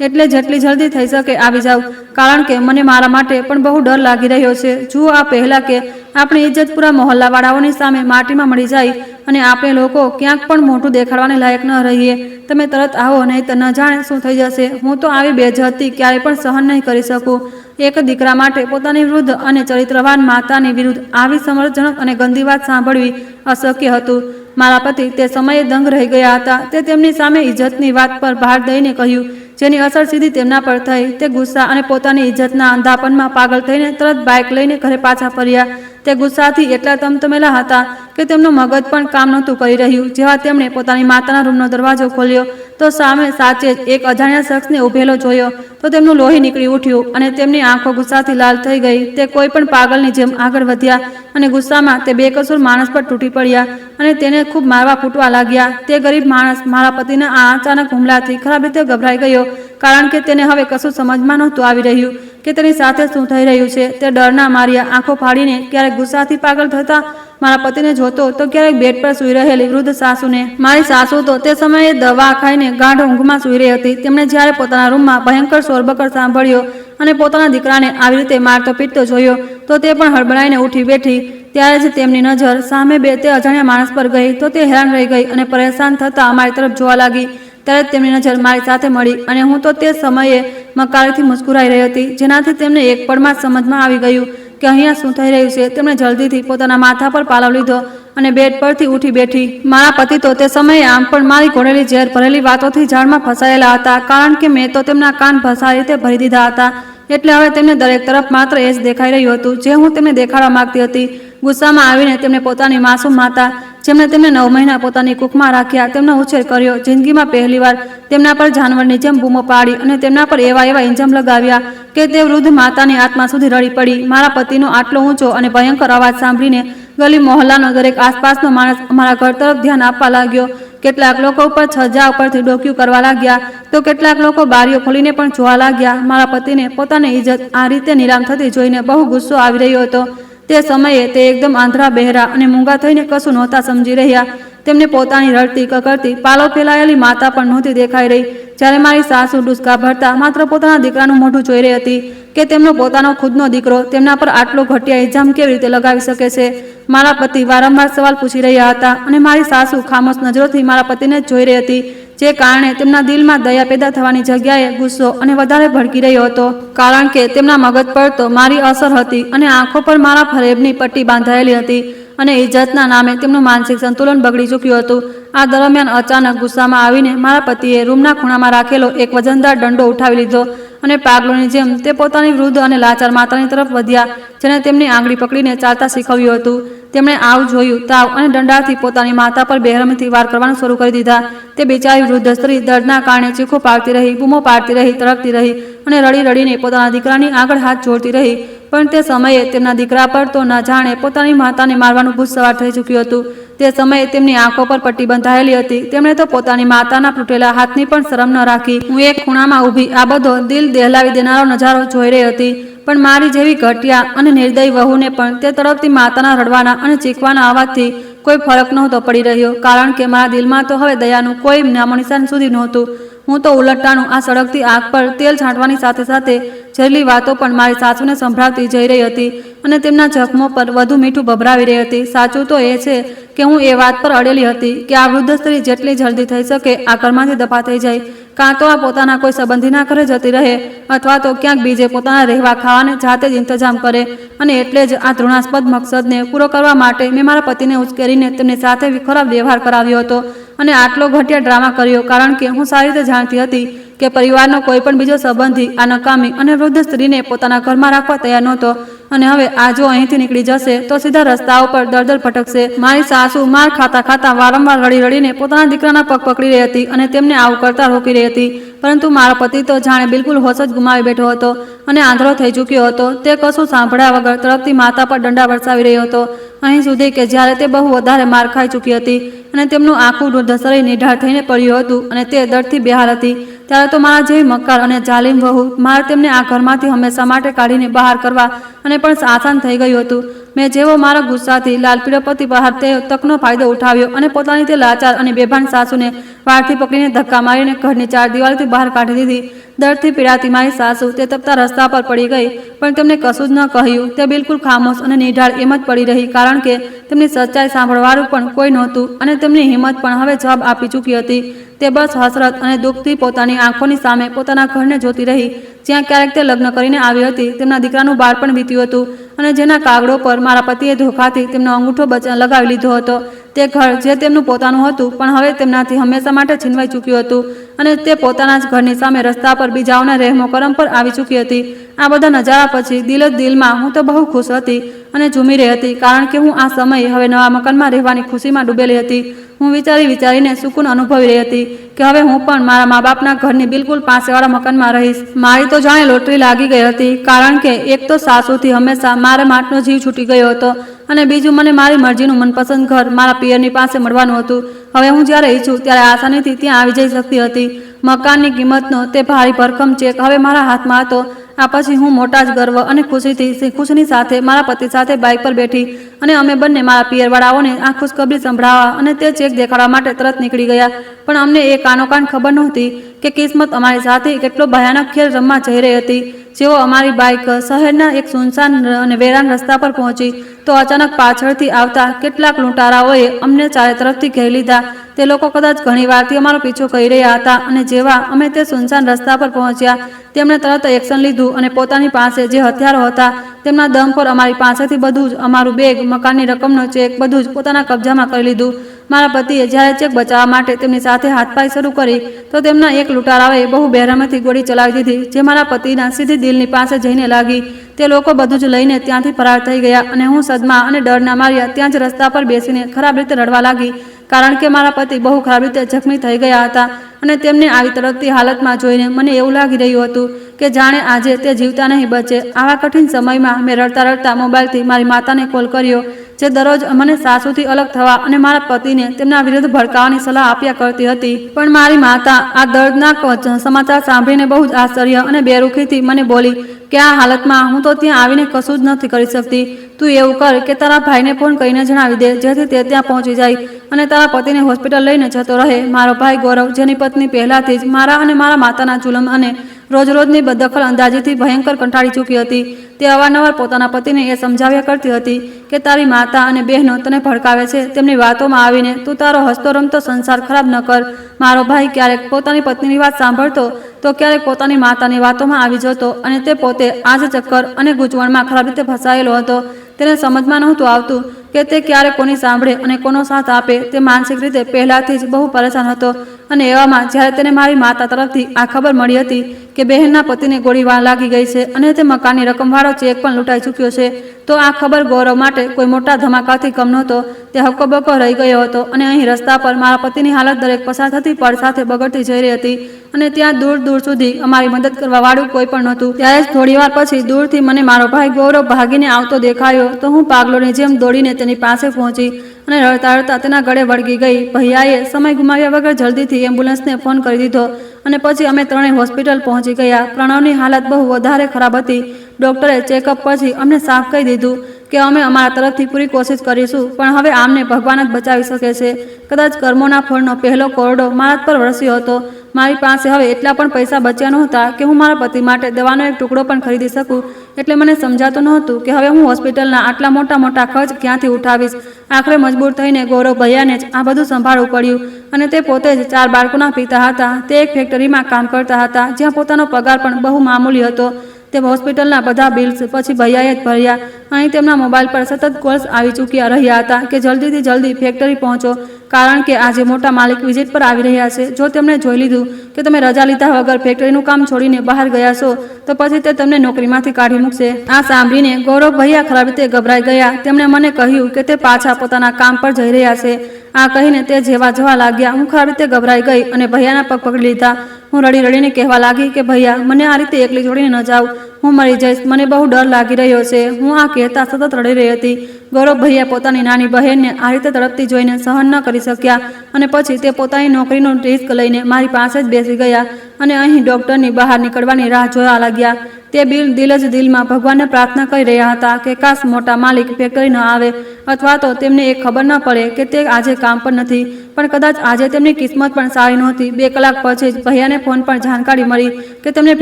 એટલે જેટલી જલ્દી થઈ શકે આવી જાઓ, કારણ કે મને મારા માટે પણ બહુ ડર લાગી રહ્યો છે. જુઓ, આ પહેલાં કે આપણી ઇજ્જત પૂરા મહોલ્લાવાળાઓની સામે માટીમાં મળી જાય અને આપણે લોકો ક્યાંક પણ મોટું દેખાડવાને લાયક ન રહીએ. તમે તરત આવો, નહીં તો ન જાણે શું થઈ જશે. હું તો આવી બેઇજ્જતી ક્યારેય પણ સહન નહીં કરી શકું. એક દીકરા માટે પોતાની વૃદ્ધ અને ચરિત્રવાન માતાની વિરુદ્ધ આવી સમજજનક અને ગંદી વાત સાંભળવી અશક્ય હતું. મારા પતિ તે સમયે દંગ રહી ગયા હતા. તે તેમની સામે ઇજ્જતની વાત પર ભાર દઈને કહ્યું, જેની અસર સીધી તેમના પર થઈ. તે ગુસ્સા અને પોતાની ઇજ્જતના અંધાપનમાં પાગલ થઈને તરત બાઇક લઈને ઘરે પાછા ફર્યા. તે ગુસ્સાથી એટલા તમતમેલા હતા કે તેમનું મગજ પણ કામ નહોતું કરી રહ્યું. જેવા તેમણે પોતાની માતાના રૂમનો દરવાજો ખોલ્યો તો સામે સાચે જ એક અજાણ્યા શખ્સને ઊભેલો જોયો તો તેમનું લોહી નીકળી ઉઠ્યું અને તેમની આંખો ગુસ્સાથી લાલ થઈ ગઈ. તે કોઈ પણ પાગલની જેમ આગળ વધ્યા અને ગુસ્સામાં તે બેકસૂર માણસ પર તૂટી પડ્યા અને તેને ખૂબ મારવા કૂટવા લાગ્યા. તે ગરીબ માણસ મારા પતિના આ અચાનક હુમલાથી ખરાબ રીતે ગભરાઈ ગયો, કારણ કે તેને હવે કશું સમજમાં નહોતું આવી રહ્યું કે તેની સાથે શું થઈ રહ્યું છે. તે ડરના માર્યા આંખો ફાડીને ક્યારેક ગુસ્સાથી પાગલ થતા મારા પતિને જોતો તો ક્યારેક બેડ પર સૂઈ રહેલી વૃદ્ધ સાસુને. મારી સાસુ તો તે સમયે દવા ખાઈને ગાઢ ઊંઘમાં સૂઈ રહી હતી. તેમણે જ્યારે પોતાના રૂમમાં ભયંકર શોરબકોર સાંભળ્યો અને પોતાના દીકરાને આવી રીતે મારતો પીટતો જોયો તો તે પણ હળબળાઈને ઉઠી બેઠી. ત્યારે જ તેમની નજર સામે તે અજાણ્યા માણસ પર ગઈ તો તે હેરાન રહી ગઈ અને પરેશાન થતાં અમારી તરફ જોવા લાગી. ત્યારે જ તેમની નજર મારી સાથે મળી અને હું તો તે સમયે મકારેથી મુસ્કુરાઈ રહી હતી, જેનાથી તેમને એક પળમાં જ સમજમાં આવી ગયું કે અહીંયા શું થઈ રહ્યું છે. તેમણે જલ્દીથી પોતાના માથા પર પાલવ લીધો અને બેડ પરથી ઉઠી બેઠી. મારા પતિ તો તે સમયે આમ પણ મારી ઘોડેલી ઝેર ભરેલી વાતોથી ઝાડમાં ફસાયેલા હતા, કારણ કે મેં તો તેમના કાન ભસારી રીતે ભરી દીધા હતા. એટલે હવે તેમને દરેક તરફ માત્ર એ જ દેખાઈ રહ્યું હતું જે હું તેમને દેખાડવા માંગતી હતી. ગુસ્સામાં આવીને તેમણે પોતાની માસૂમ માતા, જેમણે તેમને 9 મહિના પોતાની કુખમાં રાખ્યા, તેમનો ઉછેર કર્યો, જિંદગીમાં પહેલીવાર તેમના પર જાનવરની જેમ બૂમો પાડી અને તેમના પર એવા ઇંજમ લગાવ્યા કે તે વૃદ્ધ માતાની આત્મા સુધી રડી પડી. મારા પતિનો આટલો ઊંચો અને ભયંકર અવાજ સાંભળીને ગલી મોહલ્લાનો દરેક આસપાસનો માણસ અમારા ઘર તરફ ધ્યાન આપવા લાગ્યો. કેટલાક લોકો ઉપર છજ્જા ઉપરથી ડોક્યું કરવા લાગ્યા તો કેટલાક લોકો બારીઓ ખોલીને પણ જોવા લાગ્યા. મારા પતિને પોતાની ઇજ્જત આ રીતે નીલામ થતી જોઈને બહુ ગુસ્સો આવી રહ્યો હતો. તે સમયે તે એકદમ આંધળા, બહેરા અને મૂંગા થઈને કશું નહોતા સમજી રહ્યા. તેમને પોતાની રડતી, કકડતી, પાલો ફેલાયેલી માતા પણ નહોતી દેખાઈ રહી. જ્યારે મારી સાસુ ડૂસકા ભરતા માત્ર પોતાના દીકરાનું મોઢું જોઈ રહી હતી કે તેમનો પોતાનો ખુદનો દીકરો તેમના પર આટલો ઘટિયા ઇલ્ઝામ કેવી રીતે લગાવી શકે છે. મારા પતિ વારંવાર સવાલ પૂછી રહ્યા હતા અને મારી સાસુ ખામોશ નજરોથી મારા પતિને જ જોઈ રહી હતી, જે કારણે તેમના દિલમાં દયા પેદા થવાની જગ્યાએ ગુસ્સો અને વધારે ભડકી રહ્યો હતો, કારણ કે તેમના મગજ પર તો મારી અસર હતી અને આંખો પર મારા ફરેબની પટ્ટી બાંધાયેલી હતી અને ઇજ્જતના નામે તેમનું માનસિક સંતુલન બગડી ચૂક્યું હતું. આ દરમિયાન અચાનક ગુસ્સામાં આવીને મારા પતિએ રૂમના ખૂણામાં રાખેલો એક વજનદાર દંડો ઉઠાવી લીધો અને પાગલોની જેમ તે પોતાની વૃદ્ધ અને લાચાર માતાની તરફ વધ્યા, જેને તેમની આંગળી પકડીને ચાલતા શીખવ્યું હતું. તેમણે આવ જોયું, તાવ અને દંડાથી પોતાની માતા પર બેરહમથી વાર કરવાનું શરૂ કરી દીધા. તે બિચારી વૃદ્ધ સ્ત્રી દર્દના કારણે ચીખો પાડતી રહી, બૂમો પાડતી રહી, તડપતી રહી અને રડી રડીને પોતાના દીકરાની આગળ હાથ જોડતી રહી. પણ તે સમયે તેમના દીકરા પર તો ન જાણે પોતાની માતાને મારવાનું ભૂત સવાર થઈ ચૂક્યું હતું. તે સમયે તેમની આંખો પર પટ્ટી બંધાયેલી હતી. તેમણે તો પોતાની માતાના તૂટેલા હાથની પણ શરમ ન રાખી. હું એક ખૂણામાં ઊભી આ બધો દિલ દહેલાવી દેનારો નજારો જોઈ રહી હતી. પણ મારી જેવી ઘટિયા અને નિર્દયી વહુને પણ તે તરફથી માતાના રડવાના અને ચીખવાના અવાજથી કોઈ ફરક નહોતો પડી રહ્યો, કારણ કે મારા દિલમાં તો હવે દયાનું કોઈ નામો નિશાન સુધી નહોતું. હું તો ઉલટાનું આ સળગતી આગ પર તેલ છાંટવાની સાથે સાથે ઝેરલી વાતો પણ મારી સાસુને સંભળાવતી જઈ રહી હતી અને તેમના જખમો પર વધુ મીઠું ભભરાવી રહી હતી. સાચું તો એ છે કે હું એ વાત પર અડેલી હતી કે આ વૃદ્ધ સ્ત્રી જેટલી જલ્દી થઈ શકે આ ઘરમાંથી દફા થઈ જાય, કાં તો આ પોતાના કોઈ સંબંધીના ઘરે જતી રહે અથવા તો ક્યાંક બીજે પોતાના રહેવા ખાવાને જાતે જ ઇંતજામ કરે. અને એટલે જ આ ધૃણાસ્પદ મકસદને પૂરો કરવા માટે મેં મારા પતિને ઉશ્કેરીને તેમની સાથે ખરાબ વ્યવહાર કરાવ્યો હતો અને આટલો ઘટિયા ડ્રામા કર્યો, કારણ કે હું સારી રીતે જાણતી હતી કે પરિવારનો કોઈ પણ બીજો સંબંધી આ નકામી અને વૃદ્ધ સ્ત્રીને પોતાના ઘરમાં રાખવા તૈયાર નહોતો. અને હવે આ જો અહીંથી નીકળી જશે તો સીધા રસ્તાઓ પર દરદર ભટકશે. મારી સાસુ માર ખાતા ખાતા વારંવાર રડી રડીને પોતાના દીકરાના પગ પકડી રહી હતી અને તેમને આવું કરતા રોકી રહી હતી. પરંતુ મારો પતિ તો જાણે બિલકુલ હોશ જ ગુમાવી બેઠો હતો અને આંધળો થઈ ચૂક્યો હતો. તે કશું સાંભળ્યા વગર તરફથી માતા પર દંડા વરસાવી રહ્યો હતો, અહીં સુધી કે જ્યારે તે બહુ વધારે માર ખાઈ ચૂકી હતી અને તેમનું આખું વૃદ્ધ શરીર નિઢાળ થઈને પડ્યું હતું અને તે દર્દથી બેહાલ હતી. ત્યારે તો મારા જેવી મક્કાર અને જાલિમ વહુ, મારે તેમને આ ઘરમાંથી હંમેશા માટે કાઢીને બહાર કરવા અને પણ આસાન થઈ ગયું હતું. મેં જેવો મારા ગુસ્સાથી લાલપીળો પતિ બહાર તે તકનો ફાયદો ઉઠાવ્યો અને પોતાની તે લાચાર અને બેભાન સાસુને વાળથી પકડીને ધક્કા મારીને ઘરની 4 દિવાલથી બહાર કાઢી દીધી. દર્દથી પીડાતી મારી સાસુ તે તપતા રસ્તા પર પડી ગઈ, પણ તેમને કશું જ ન કહ્યું. તે બિલકુલ ખામોશ અને નિઢાળ એમ જ પડી રહી, કારણ કે તેમની સચ્ચાઈ સાંભળવાળું પણ કોઈ નહોતું અને તેમની હિંમત પણ હવે જવાબ આપી ચૂકી હતી. તે બસ હસરત અને દુઃખથી પોતાની આંખોની સામે પોતાના ઘરને જોતી રહી, જ્યાં ક્યારેક તે લગ્ન કરીને આવી હતી. તેમના દીકરાનું બાળપણ વીત્યું હતું અને જેના કાગડો પર મારા પતિએ ધોખાથી તેમનો અંગૂઠો લગાવી લીધો હતો. તે ઘર જે તેમનું પોતાનું હતું પણ હવે તેમનાથી હંમેશા માટે છીનવાઈ ચૂક્યું હતું અને તે પોતાના જ ઘરની સામે રસ્તા પર બીજાઓના રહેમો કરમ પર આવી ચૂકી હતી. આ બધા નજારા પછી દિલ જ દિલમાં હું તો બહુ ખુશ હતી અને ઝૂમી રહી હતી, કારણ કે હું આ સમયે હવે નવા મકાનમાં રહેવાની ખુશીમાં ડૂબેલી હતી. હું વિચારીને સુકૂન અનુભવી રહી હતી કે હવે હું પણ મારા મા બાપના ઘરની બિલકુલ પાસેવાળા મકાનમાં રહીશ. મારી તો જાણે લોટરી લાગી ગઈ હતી, કારણ કે એક તો સાસુથી હંમેશા મારા માટનો જીવ છૂટી ગયો હતો અને બીજું મને મારી મરજીનું મનપસંદ ઘર મારા પિયરની પાસે મળવાનું હતું. હવે હું જ્યારે ઈચ્છું ત્યારે આસાનીથી ત્યાં આવી જઈ શકતી હતી. મકાનની કિંમતનો તે ભારી ભરખમ ચેક હવે મારા હાથમાં હતો. આ પછી હું મોટા જ ગર્વ અને ખુશીની સાથે મારા પતિ સાથે બાઇક પર બેઠી અને અમે બંને મારા પિયરવાળાઓને આ ખુશખબરી સંભળાવવા અને તે ચેક દેખાડવા માટે તરત નીકળી ગયા. પણ અમને એ કાનોકાન ખબર નહોતી કે કિસ્મત અમારી સાથે કેટલો ભયાનક ખેલ રમવા જઈ રહી હતી. જેવો અમારી બાઇક શહેરના એક સુનસાન અને વેરાન રસ્તા પર પહોંચી તો અચાનક પાછળથી આવતા કેટલાક લૂંટારાઓએ અમને ચારે તરફથી ઘેરી લીધા. તે લોકો કદાચ ઘણી વારથી અમારો પીછો કરી રહ્યા હતા અને જેવા અમે તે સુનસાન રસ્તા પર પહોંચ્યા તેમણે તરત એક્શન લીધું અને પોતાની પાસે જે હથિયારો હતા તેમના દમ પર અમારી પાસેથી બધું જ, અમારું બેગ, મકાનની રકમનો ચેક, બધું જ પોતાના કબજામાં કરી લીધું. મારા પતિએ જ્યારે ચેક બચાવવા માટે તેમની સાથે હાથપાઈ શરૂ કરી તો તેમના એક લૂંટારાઓએ બહુ બહેરામથી ગોળી ચલાવી દીધી, જે મારા પતિના સીધી દિલની પાસે જઈને લાગી. તે લોકો બધું જ લઈને ત્યાંથી ફરાર થઈ ગયા અને હું સદમા અને ડરના માર્યા ત્યાં જ રસ્તા પર બેસીને ખરાબ રીતે રડવા લાગી, કારણ કે મારા પતિ બહુ ખરાબ રીતે જખમી થઈ ગયા હતા અને તેમને આવી તડપતી હાલતમાં જોઈને મને એવું લાગી રહ્યું હતું કે જાણે આજે તે જીવતા નહીં બચે. આવા કઠિન સમયમાં મેં રડતા રડતા મોબાઈલથી મારી માતાને કોલ કર્યો, જે દરરોજ મને સાસુથી અલગ થવા અને મારા પતિને તેમના વિરુદ્ધ ભડકાવાની સલાહ આપ્યા કરતી હતી. પણ મારી માતા આ દર્દનાક સમાચાર સાંભળીને બહુ જ આશ્ચર્ય અને બેરુખીથી મને બોલી કે આ હાલતમાં હું તો ત્યાં આવીને કશું જ નથી કરી શકતી. તું એવું કર કે તારા ભાઈને ફોન કરીને જણાવી દે, જેથી તે ત્યાં પહોંચી જાય અને તારા પતિને હોસ્પિટલ લઈને જતો રહે. મારો ભાઈ ગૌરવ, જેની પત્ની પહેલાથી જ મારા અને મારા માતાના જુલમ અને રોજરોજની દખલ અંદાજીથી ભયંકર કંટાળી ચૂકી હતી, તે અવારનવાર પોતાના પતિને એ સમજાવ્યા કરતી હતી કે તારી માતા અને બહેનો તને ભડકાવે છે, તેમની વાતોમાં આવીને તું તારો હસતો રમતો સંસાર ખરાબ ન કર. મારો ભાઈ ક્યારેક પોતાની પત્નીની વાત સાંભળતો તો ક્યારેક પોતાની માતાની વાતોમાં આવી જતો અને તે પોતે આ જ ચક્કર અને ગૂંચવણમાં ખરાબ રીતે ફસાયેલો હતો. તેને સમજમાં નહોતું આવતું કે તે ક્યારે કોની સાંભળે અને કોનો સાથ આપે. તે માનસિક રીતે પહેલાથી જ બહુ પરેશાન હતો અને એવામાં જ્યારે તેને મારી માતા તરફથી આ ખબર મળી હતી કે બહેનના પતિને ગોળી લાગી ગઈ છે અને તે મકાનની રકમવાળો ચેક પણ લૂંટાઈ ચૂક્યો છે, તો આ ખબર ગૌરવ માટે કોઈ મોટા ધમાકાથી કમ નહોતો. તે હક્કોબક્કો રહી ગયો હતો અને અહીં રસ્તા પર મારા પતિની હાલત દરેક પસાર થતી પળ સાથે બગડતી જઈ રહી હતી અને ત્યાં દૂર દૂર સુધી અમારી મદદ કરવા વાળું કોઈ પણ નહોતું. ત્યારે જ થોડી વાર પછી દૂરથી મને મારો ભાઈ ગૌરવ ભાગીને આવતો દેખાયો તો હું પાગલોની જેમ દોડીને તેની પાસે પહોંચી અને રડતા રડતા તેના ગળે વળગી ગઈ. ભૈયાએ સમય ગુમાવ્યા વગર જલ્દીથી એમ્બ્યુલન્સને ફોન કરી દીધો અને પછી અમે ત્રણેય હોસ્પિટલ પહોંચી ગયા. પ્રણવની હાલત બહુ વધારે ખરાબ હતી. ડૉક્ટરે ચેકઅપ પછી અમને સાફ કહી દીધું કે અમે અમારા તરફથી પૂરી કોશિશ કરીશું, પણ હવે આમને ભગવાન જ બચાવી શકે છે. કદાચ કર્મોના ફળનો પહેલો કોરડો મારા પર વરસ્યો હતો. મારી પાસે હવે એટલા પણ પૈસા બચ્યા નહોતા કે હું મારા પતિ માટે દવાનો એક ટુકડો પણ ખરીદી શકું. એટલે મને સમજાતું નહોતું કે હવે હું હોસ્પિટલના આટલા મોટા મોટા ખર્ચ ક્યાંથી ઉઠાવીશ. આખરે મજબૂર થઈને ગૌરવ ભૈયાને જ આ બધું સંભાળવું પડ્યું અને તે પોતે જ 4 બાળકોના પિતા હતા. તે એક ફેક્ટરીમાં કામ કરતા હતા જ્યાં પોતાનો પગાર પણ બહુ મામૂલી હતો. તે હોસ્પિટલના બધા બિલ્સ પછી ભૈયાએ જ ભર્યા. અહીં તેમના મોબાઈલ પર સતત કોલ્સ આવી ચૂક્યા રહ્યા હતા કે જલ્દીથી જલ્દી ફેક્ટરી પહોંચો, કારણ કે આજે મોટા માલિક વિઝિટ પર આવી રહ્યા છે. જો તેમણે જોઈ લીધું કે તમે રજા લીધા વગર ફેક્ટરીનું કામ છોડીને બહાર ગયા છો તો પછી તે તમને નોકરીમાંથી કાઢી મૂકશે. આ સાંભળીને ગૌરવ ભૈયા ખરાબ રીતે ગભરાઈ ગયા. તેમણે મને કહ્યું કે તે પાછા પોતાના કામ પર જઈ રહ્યા છે. આ કહીને તે જેવા જવા લાગ્યા. હું ખરાબ રીતે ગભરાઈ ગઈ અને ભૈયાના પગ પકડી લીધા. હું રડી રડીને કહેવા લાગી કે ભૈયા, મને આ રીતે એકલી છોડીને ન જાવ, હું મરી જઈશ, મને બહુ ડર લાગી રહ્યો છે. હું આ કહેતા સતત રડી રહી હતી. ગૌરવ ભૈયા પોતાની નાની બહેનને આ રીતે તડપતી જોઈને સહન ન કરી શક્યા અને પછી તે પોતાની નોકરીનું રિસ્ક લઈને મારી પાસે જ બેસી ગયા અને અહીં ડૉક્ટરની બહાર નીકળવાની રાહ જોવા લાગ્યા. તે દિલ જ દિલમાં ભગવાનને પ્રાર્થના કરી રહ્યા હતા કે કાશ મોટા માલિક ફેક્ટરી ન આવે અથવા તો તેમને એ ખબર ન પડે કે તે આજે કામ પર નથી. પણ કદાચ આજે તેમની કિસ્મત પણ સારી નહોતી. 2 કલાક પછી જ ભૈયાને ફોન પર જાણકારી મળી કે તેમને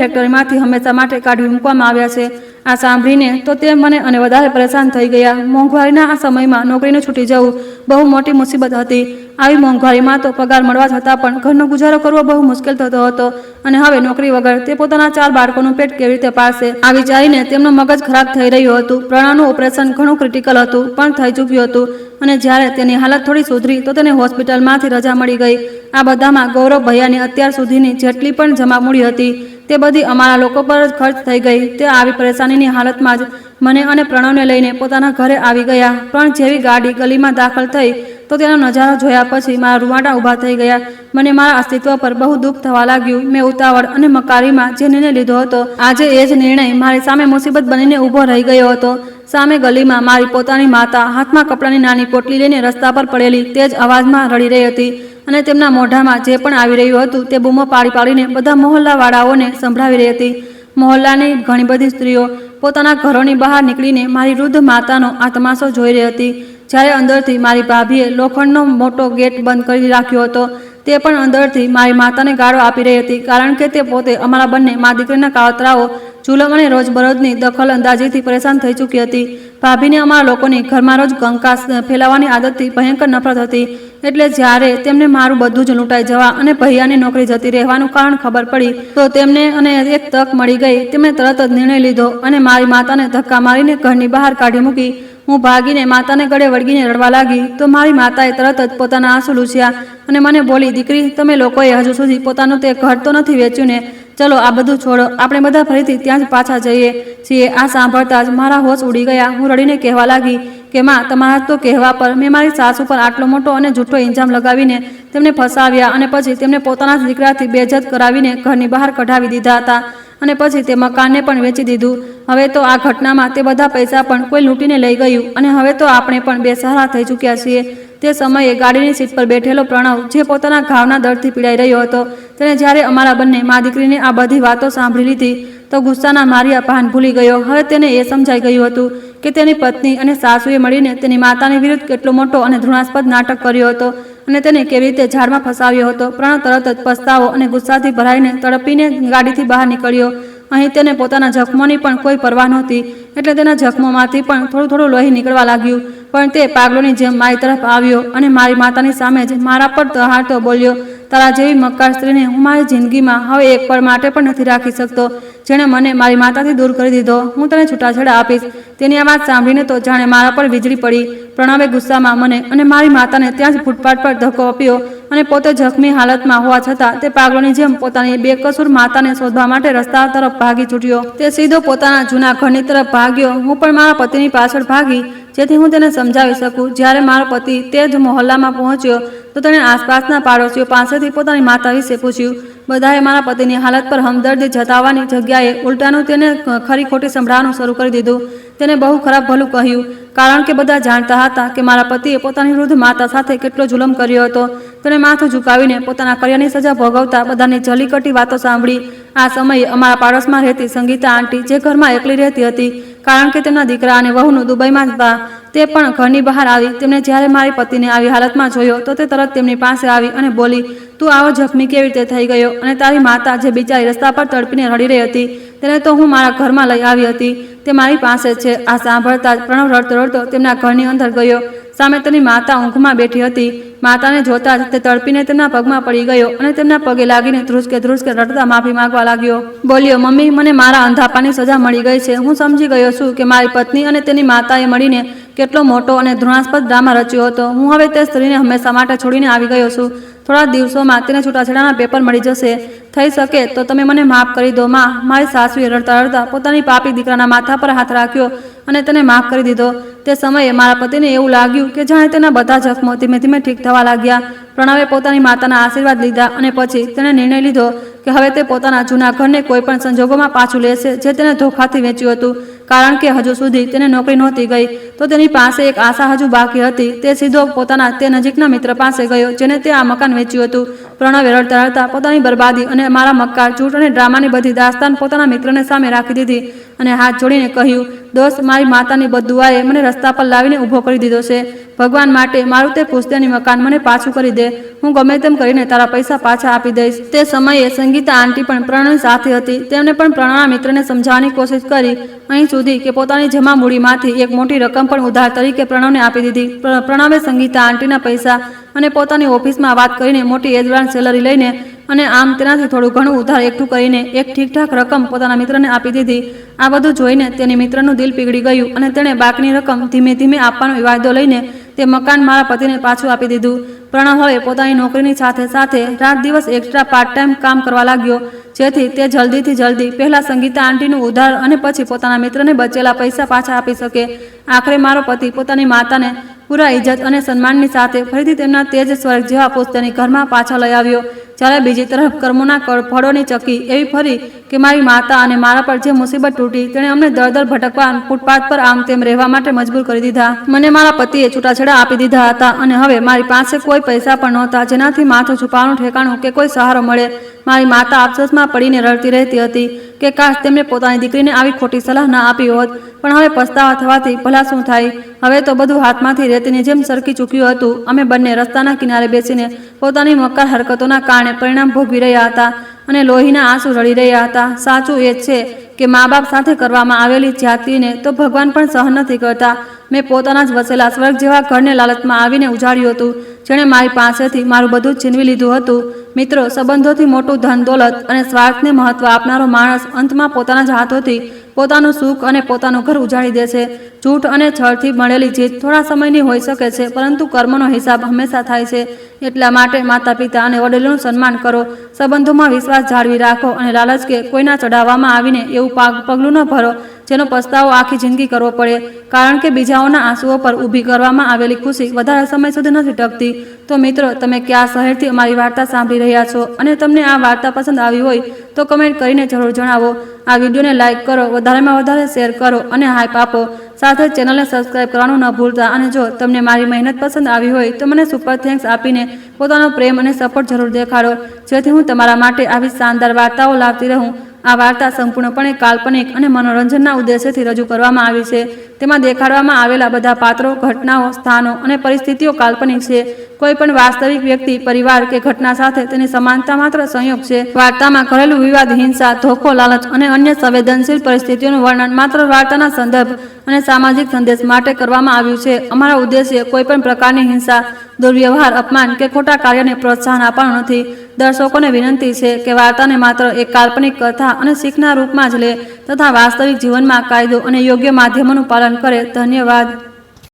ફેક્ટરીમાંથી હંમેશા માટે કાઢી મૂકવામાં આવ્યા છે. આ સાંભળીને તો તે મને અને વધારે પરેશાન થઈ ગયા. મોંઘવારીના આ સમયમાં નોકરીને છૂટી જવું બહુ મોટી મુસીબત હતી. આવી મોંઘવારીમાં તો પગાર મળવા છતાં પણ ઘરનો ગુજારો કરવો બહુ મુશ્કેલ થતો હતો અને હવે નોકરી વગર તે પોતાના 4 બાળકોનું પેટ કેવી રીતે પાળશે, આ વિચારીને તેમનું મગજ ખરાબ થઈ રહ્યું હતું. પ્રણવનું ઓપરેશન ઘણું ક્રિટિકલ હતું પણ થઈ ચૂક્યું હતું અને જ્યારે તેની હાલત થોડી સુધરી તો તેને હોસ્પિટલમાંથી રજા મળી ગઈ. આ બધામાં ગૌરવ ભૈયાની અત્યાર સુધીની જેટલી પણ જમા મૂડી હતી તે બધી અમારા લોકો પર જ ખર્ચ થઈ ગઈ. તે આવી પરેશાનીની હાલતમાં જ મને અને પ્રણવને લઈને પોતાના ઘરે આવી ગયા. પણ જેવી ગાડી ગલીમાં દાખલ થઈ તો તેનો નજારો જોયા પછી મારા રૂવાટા ઊભા થઈ ગયા. મને મારા અસ્તિત્વ પર બહુ દુઃખ થવા લાગ્યું. મેં ઉતાવળ અને મકારીમાં જે નિર્ણય લીધો હતો, આજે એ જ નિર્ણય મારી સામે મુસીબત બનીને ઊભો રહી ગયો હતો. સામે ગલીમાં મારી પોતાની માતા હાથમાં કપડાની નાની પોટલી લઈને રસ્તા પર પડેલી તેજ અવાજમાં રડી રહી હતી અને તેમના મોઢામાં જે પણ આવી રહ્યું હતું તે બૂમો પાડી પાડીને બધા મહોલ્લાવાળાઓને સંભળાવી રહી હતી. મહોલ્લાની ઘણી બધી સ્ત્રીઓ પોતાના ઘરોની બહાર નીકળીને મારી વૃદ્ધ માતાનો આ તમાશો જોઈ રહી હતી. જ્યારે અંદરથી મારી ભાભીએ લોખંડનો મોટો ગેટ બંધ કરી રાખ્યો હતો. તે પણ અંદરથી મારી માતાને ગાળો આપી રહી હતી, કારણ કે તે પોતે અમારા બંને મા દીકરીના કાવતરાઓ જુલમ અને રોજબરોજની દખલ અંદાજીથી પરેશાન થઈ ચૂકી હતી. ભાભીને અમારા લોકોની ઘરમાં રોજ કંકાસ ફેલાવવાની આદતથી ભયંકર નફરત હતી. એટલે જ્યારે તેમને મારું બધું જ લૂંટાઈ જવા અને ભૈયાની નોકરી જતી રહેવાનું કારણ ખબર પડી તો તેમને અને એક તક મળી ગઈ. તેમણે તરત જ નિર્ણય લીધો અને મારી માતાને ધક્કા મારીને ઘરની બહાર કાઢી મૂકી. હું ભાગીને માતાને ગળે વળગીને રડવા લાગી તો મારી માતાએ તરત જ પોતાના આંસુ લૂછ્યા અને મને બોલી, દીકરી, તમે લોકોએ હજુ સુધી પોતાનું તે ઘર તો નથી વેચ્યું ને? ચલો આ બધું છોડો, આપણે બધા ફરીથી ત્યાં જ પાછા જઈએ છીએ. આ સાંભળતા જ મારા હોશ ઉડી ગયા. હું રડીને કહેવા લાગી કે માં, તમારા તો કહેવા પર મેં મારી સાસુ પર આટલો મોટો અને જૂઠો ઇલ્ઝામ લગાવીને તેમને ફસાવ્યા અને પછી તેમને પોતાના જ દીકરાથી બેઇજ્જત કરાવીને ઘરની બહાર કઢાવી દીધા હતા અને પછી તે મકાનને પણ વેચી દીધું. હવે તો આ ઘટનામાં તે બધા પૈસા પણ કોઈ લૂંટીને લઈ ગયું અને હવે તો આપણે પણ બેસહારા થઈ ચૂક્યા છીએ. તે સમયે ગાડીની સીટ પર બેઠેલો પ્રણવ, જે પોતાના ઘાવના દર્દથી પીડાઈ રહ્યો હતો, તેણે જ્યારે અમારા બંને મા દીકરીને આ બધી વાતો સાંભળી લીધી તો ગુસ્સાના માર્યા ભાન ભૂલી ગયો. હવે તેને એ સમજાઈ ગયું હતું કે તેની પત્ની અને સાસુએ મળીને તેની માતાની વિરુદ્ધ કેટલો મોટો અને ઘૃણાસ્પદ નાટક કર્યો હતો અને તેને કેવી રીતે ઝાડમાં ફસાવ્યો હતો. પ્રણવ તરત જ પસ્તાવો અને ગુસ્સાથી ભરાઈને તડપીને ગાડીથી બહાર નીકળ્યો. અહીં તેને પોતાના જખમોની પણ કોઈ પરવા નહોતી, એટલે તેના જખમોમાંથી પણ થોડું થોડું લોહી નીકળવા લાગ્યું. પણ તે પાગલોની જેમ મારી તરફ આવ્યો અને મારી માતાની સામે જ મારા પર તહારતો બોલ્યો, તારા જેવી મક્કાર સ્ત્રીને હું મારી જિંદગીમાં હવે એક પળ માટે પણ નથી રાખી શકતો, જેણે મને મારી માતાથી દૂર કરી દીધો. હું તને છૂટાછેડા આપીશ. તેની આ વાત સાંભળીને તો જાણે મારા પર વીજળી પડી. પ્રણવે ગુસ્સામાં મને અને મારી માતાને ત્યાં જ ફૂટપાથ પર ધક્કો આપ્યો અને પોતે જખમી હાલતમાં હોવા છતાં તે પાગલોની જેમ પોતાની બેકસૂર માતાને શોધવા માટે રસ્તા તરફ ભાગી છૂટ્યો. તે સીધો પોતાના જૂના ઘરની તરફ ભાગ્યો. હું પણ મારા પતિની પાછળ ભાગી જેથી હું તેને સમજાવી શકું. જ્યારે મારો પતિ તે જ મોહલ્લામાં પહોંચ્યો તો તેણે આસપાસના પાડોશીઓ પાસેથી પોતાની માતા વિશે પૂછ્યું. બધાએ મારા પતિની હાલત પર હમદર્દી જતાવવાની જગ્યાએ ઉલટાનું તેને ખરી ખોટી સંભળાવવાનું શરૂ કરી દીધું. તેને બહુ ખરાબ ભલું કહ્યું, કારણ કે બધા જાણતા હતા કે મારા પતિએ પોતાની વૃદ્ધ માતા સાથે કેટલો જુલમ કર્યો હતો. તેણે માથું ઝુકાવીને પોતાના કર્યાની સજા ભોગવતા બધાની જલીકટી વાતો સાંભળી. આ સમયે અમારા પાડોશમાં રહેતી સંગીતા આંટી, જે ઘરમાં એકલી રહેતી હતી કારણ કે તેમના દીકરા અને વહુનું દુબઈમાં હતા, તે પણ ઘરની બહાર આવી. તેમણે જ્યારે મારી પતિને આવી હાલતમાં જોયો તો તે તરત તેમની પાસે આવી અને બોલી, તું આવો જખમી કેવી રીતે થઈ ગયો? અને તારી માતા જે બિચારી રસ્તા પર તડપીને રડી રહી હતી તેને તો હું મારા ઘરમાં લઈ આવી હતી, તે મારી પાસે છે. આ સાંભળતા જ પ્રણવ રડતો રડતો તેમના ઘરની અંદર ગયો. સામે તેની માતા ઊંઘમાં બેઠી હતી. માતાને જોતા જ તે તડપીને તેમના પગમાં પડી ગયો અને તેમના પગે લાગીને ધ્રુસકે ધ્રુસકે રડતા માફી માંગવા લાગ્યો. બોલ્યો, મમ્મી, મને મારા અંધાપાની સજા મળી ગઈ છે. હું સમજી ગયો છું કે મારી પત્ની અને તેની માતાએ મળીને કેટલો મોટો અને ઘૃણાસ્પદ ડ્રામા રચ્યો હતો. હું હવે તે સ્ત્રીને હંમેશા માટે છોડીને આવી ગયો છું. થોડા દિવસોમાં તેને છૂટાછેડાના પેપર મળી જશે. થઈ શકે તો તમે મને માફ કરી દો માં. મારી સાસુએ રડતા રડતા પોતાની પાપી દીકરાના માથા પર હાથ રાખ્યો અને તેને માફ કરી દીધો. તે સમયે મારા પતિને એવું લાગ્યું કે જાણે તેના બધા જખમો ધીમે ધીમે ઠીક થવા લાગ્યા. પ્રણવે પોતાની માતાના આશીર્વાદ લીધા અને પછી તેણે નિર્ણય લીધો કે હવે તે પોતાના જૂના ઘરને કોઈ પણ સંજોગોમાં પાછું લેશે જે તેને ધોખાથી વેચ્યું હતું. કારણ કે હજુ સુધી તેને નોકરી નહોતી ગઈ તો તેની પાસે એક આશા હજુ બાકી હતી. તે સીધો પોતાના તે નજીકના મિત્ર પાસે ગયો જેને તે આ મકાન વેચ્યું હતું. પ્રણવે રડતા રડતા પોતાની બરબાદી અને મારા મક્કાર, જૂઠ અને ડ્રામાની બધી દાસ્તાન પોતાના મિત્રને સામે રાખી દીધી અને હાથ જોડીને કહ્યું, દોસ્ત, મારી માતાની બદદુઆએ મને રસ્તા પર લાવીને ઊભો કરી દીધો છે. ભગવાન માટે મારું તે પુશ્તેની મકાન મને પાછું કરી દે. હું ગમે તેમ કરીને તારા પૈસા પાછા આપી દઈશ. તે સમયે સંગીતા આંટી પણ પ્રણવની સાથે હતી. તેમણે પણ પ્રણવના મિત્રને સમજાવવાની કોશિશ કરી, અહીં સુધી કે પોતાની જમા મૂડીમાંથી એક મોટી રકમ પણ ઉધાર તરીકે પ્રણવને આપી દીધી. પ્રણવે સંગીતા આંટીના પૈસા અને પોતાની ઓફિસમાં વાત કરીને મોટી એડવાન્સ સેલરી લઈને અને આમ તેનાથી થોડું ઘણું ઉધાર એકઠું કરીને એક ઠીકઠાક રકમ પોતાના મિત્રને આપી દીધી. આ બધું જોઈને તેની મિત્રનું દિલ પીગળી ગયું અને તેણે બાકીની રકમ ધીમે ધીમે આપવાનો વાયદો લઈને તે મકાન મારા પતિને પાછું આપી દીધું. પ્રણવ હવે પોતાની નોકરીની સાથે સાથે રાત દિવસ એક્સ્ટ્રા પાર્ટ ટાઈમ કામ કરવા લાગ્યો, જેથી તે જલ્દીથી જલ્દી પહેલા સંગીતા આંટીનું ઉધાર અને પછી પોતાના મિત્રને બચેલા પૈસા પાછા આપી શકે. આખરે મારો પતિ પોતાની માતાને પૂરા ઇજ્જત અને સન્માનની સાથે ફરીથી તેમના તેજ સ્વર્ગ જેવા પુસ્તકની ઘરમાં પાછા લઈ આવ્યો. જ્યારે બીજી તરફ કર્મોના ફળોની ચક્કી એવી ફરી કે મારી માતા અને મારા પર જે મુસીબત તૂટી તેણે અમને દર દર ભટકવા ફૂટપાથ પર આમ તેમ રહેવા માટે મજબૂર કરી દીધા. મને મારા પતિએ છૂટાછેડા આપી દીધા હતા અને હવે મારી પાસે કોઈ પૈસા પણ નહોતા જેનાથી માથું છુપાવવાનું ઠેકાણું કે કોઈ સહારો મળે. મારી માતા અફસોસમાં પડીને રડતી રહેતી હતી કે કાશ તેમને પોતાની દીકરીને આવી ખોટી સલાહ ના આપી હોત. પણ હવે પસ્તાવા થવાથી ભલા શું થાય? હવે તો બધું હાથમાંથી રેતીની જેમ સરકી ચૂક્યું હતું. અમે બંને રસ્તાના કિનારે બેસીને પોતાની મક્કાર હરકતોના કારણે પરિણામ ભોગવી રહ્યા હતા અને લોહીના આંસુ રડી રહ્યા હતા. સાચું એ જ છે કે મા બાપ સાથે કરવામાં આવેલી જ્યાતિને તો ભગવાન પણ સહન નથી કરતા. મેં પોતાના જ વસેલા સ્વર્ગ જેવા ઘરને લાલચમાં આવીને ઉજાડ્યું હતું, જેણે મારી પાસેથી મારું બધું જ છીનવી લીધું હતું. મિત્રો, સંબંધોથી મોટું ધન દોલત અને સ્વાર્થને મહત્વ આપનારો માણસ અંતમાં પોતાના જ હાથોથી પોતાનું સુખ અને પોતાનું ઘર ઉજાડી દે છે. જૂઠ અને છળથી મળેલી જીત થોડા સમયની હોઈ શકે છે, પરંતુ કર્મનો હિસાબ હંમેશા થાય છે. એટલા માટે માતા પિતા અને વડીલોનું સન્માન કરો, સંબંધોમાં વિશ્વાસ જાળવી રાખો અને લાલચ કે કોઈના ચઢાવવામાં આવીને એવું પગલું ન ભરો જેનો પસ્તાવો આખી જિંદગી કરવો પડે. કારણ કે બીજાઓના આંસુઓ પર ઊભી કરવામાં આવેલી ખુશી વધારે સમય સુધી નથી ટકતી. તો મિત્રો, તમે કયા શહેરથી અમારી વાર્તા સાંભળી રહ્યા છો અને તમને આ વાર્તા પસંદ આવી હોય તો કમેન્ટ કરીને જરૂર જણાવો. આ વિડીયોને લાઇક કરો, વધારેમાં વધારે શેર કરો અને હાઈપ આપો. સાથે જ ચેનલને સબસ્ક્રાઇબ કરવાનું ન ભૂલતા. અને જો તમને મારી મહેનત પસંદ આવી હોય તો મને સુપર થેન્ક્સ આપીને પોતાનો પ્રેમ અને સપોર્ટ જરૂર દેખાડો, જેથી હું તમારા માટે આવી શાનદાર વાર્તાઓ લાવતી રહું. આ વાર્તા સંપૂર્ણપણે કાલ્પનિક અને મનોરંજનના ઉદ્દેશ્યથી રજૂ કરવામાં આવી છે. તેમાં દેખાડવામાં આવેલા બધા પાત્રો, ઘટનાઓ, સ્થાનો અને પરિસ્થિતિઓ કાલ્પનિક છે. કોઈ પણ વાસ્તવિક વ્યક્તિ, પરિવાર કે ઘટના સાથે તેની સમાનતા માત્ર સંયોગ છે. વાર્તામાં ઘરેલું વિવાદ, હિંસા, ધોખો, લાલચ અને અન્ય સંવેદનશીલ પરિસ્થિતિઓનું વર્ણન માત્ર વાર્તાના સંદર્ભ અને સામાજિક સંદેશ માટે કરવામાં આવ્યું છે. અમારા ઉદ્દેશ્ય કોઈ પણ પ્રકારની હિંસા, દુર્વ્યવહાર, અપમાન કે ખોટા કાર્યને પ્રોત્સાહન આપવાનું નથી. દર્શકોને વિનંતી છે કે વાર્તાને માત્ર એક કાલ્પનિક કથા અને શીખના રૂપમાં જ લે તથા વાસ્તવિક જીવનમાં કાયદો અને યોગ્ય માધ્યમોનું પાલન કરે. ધન્યવાદ.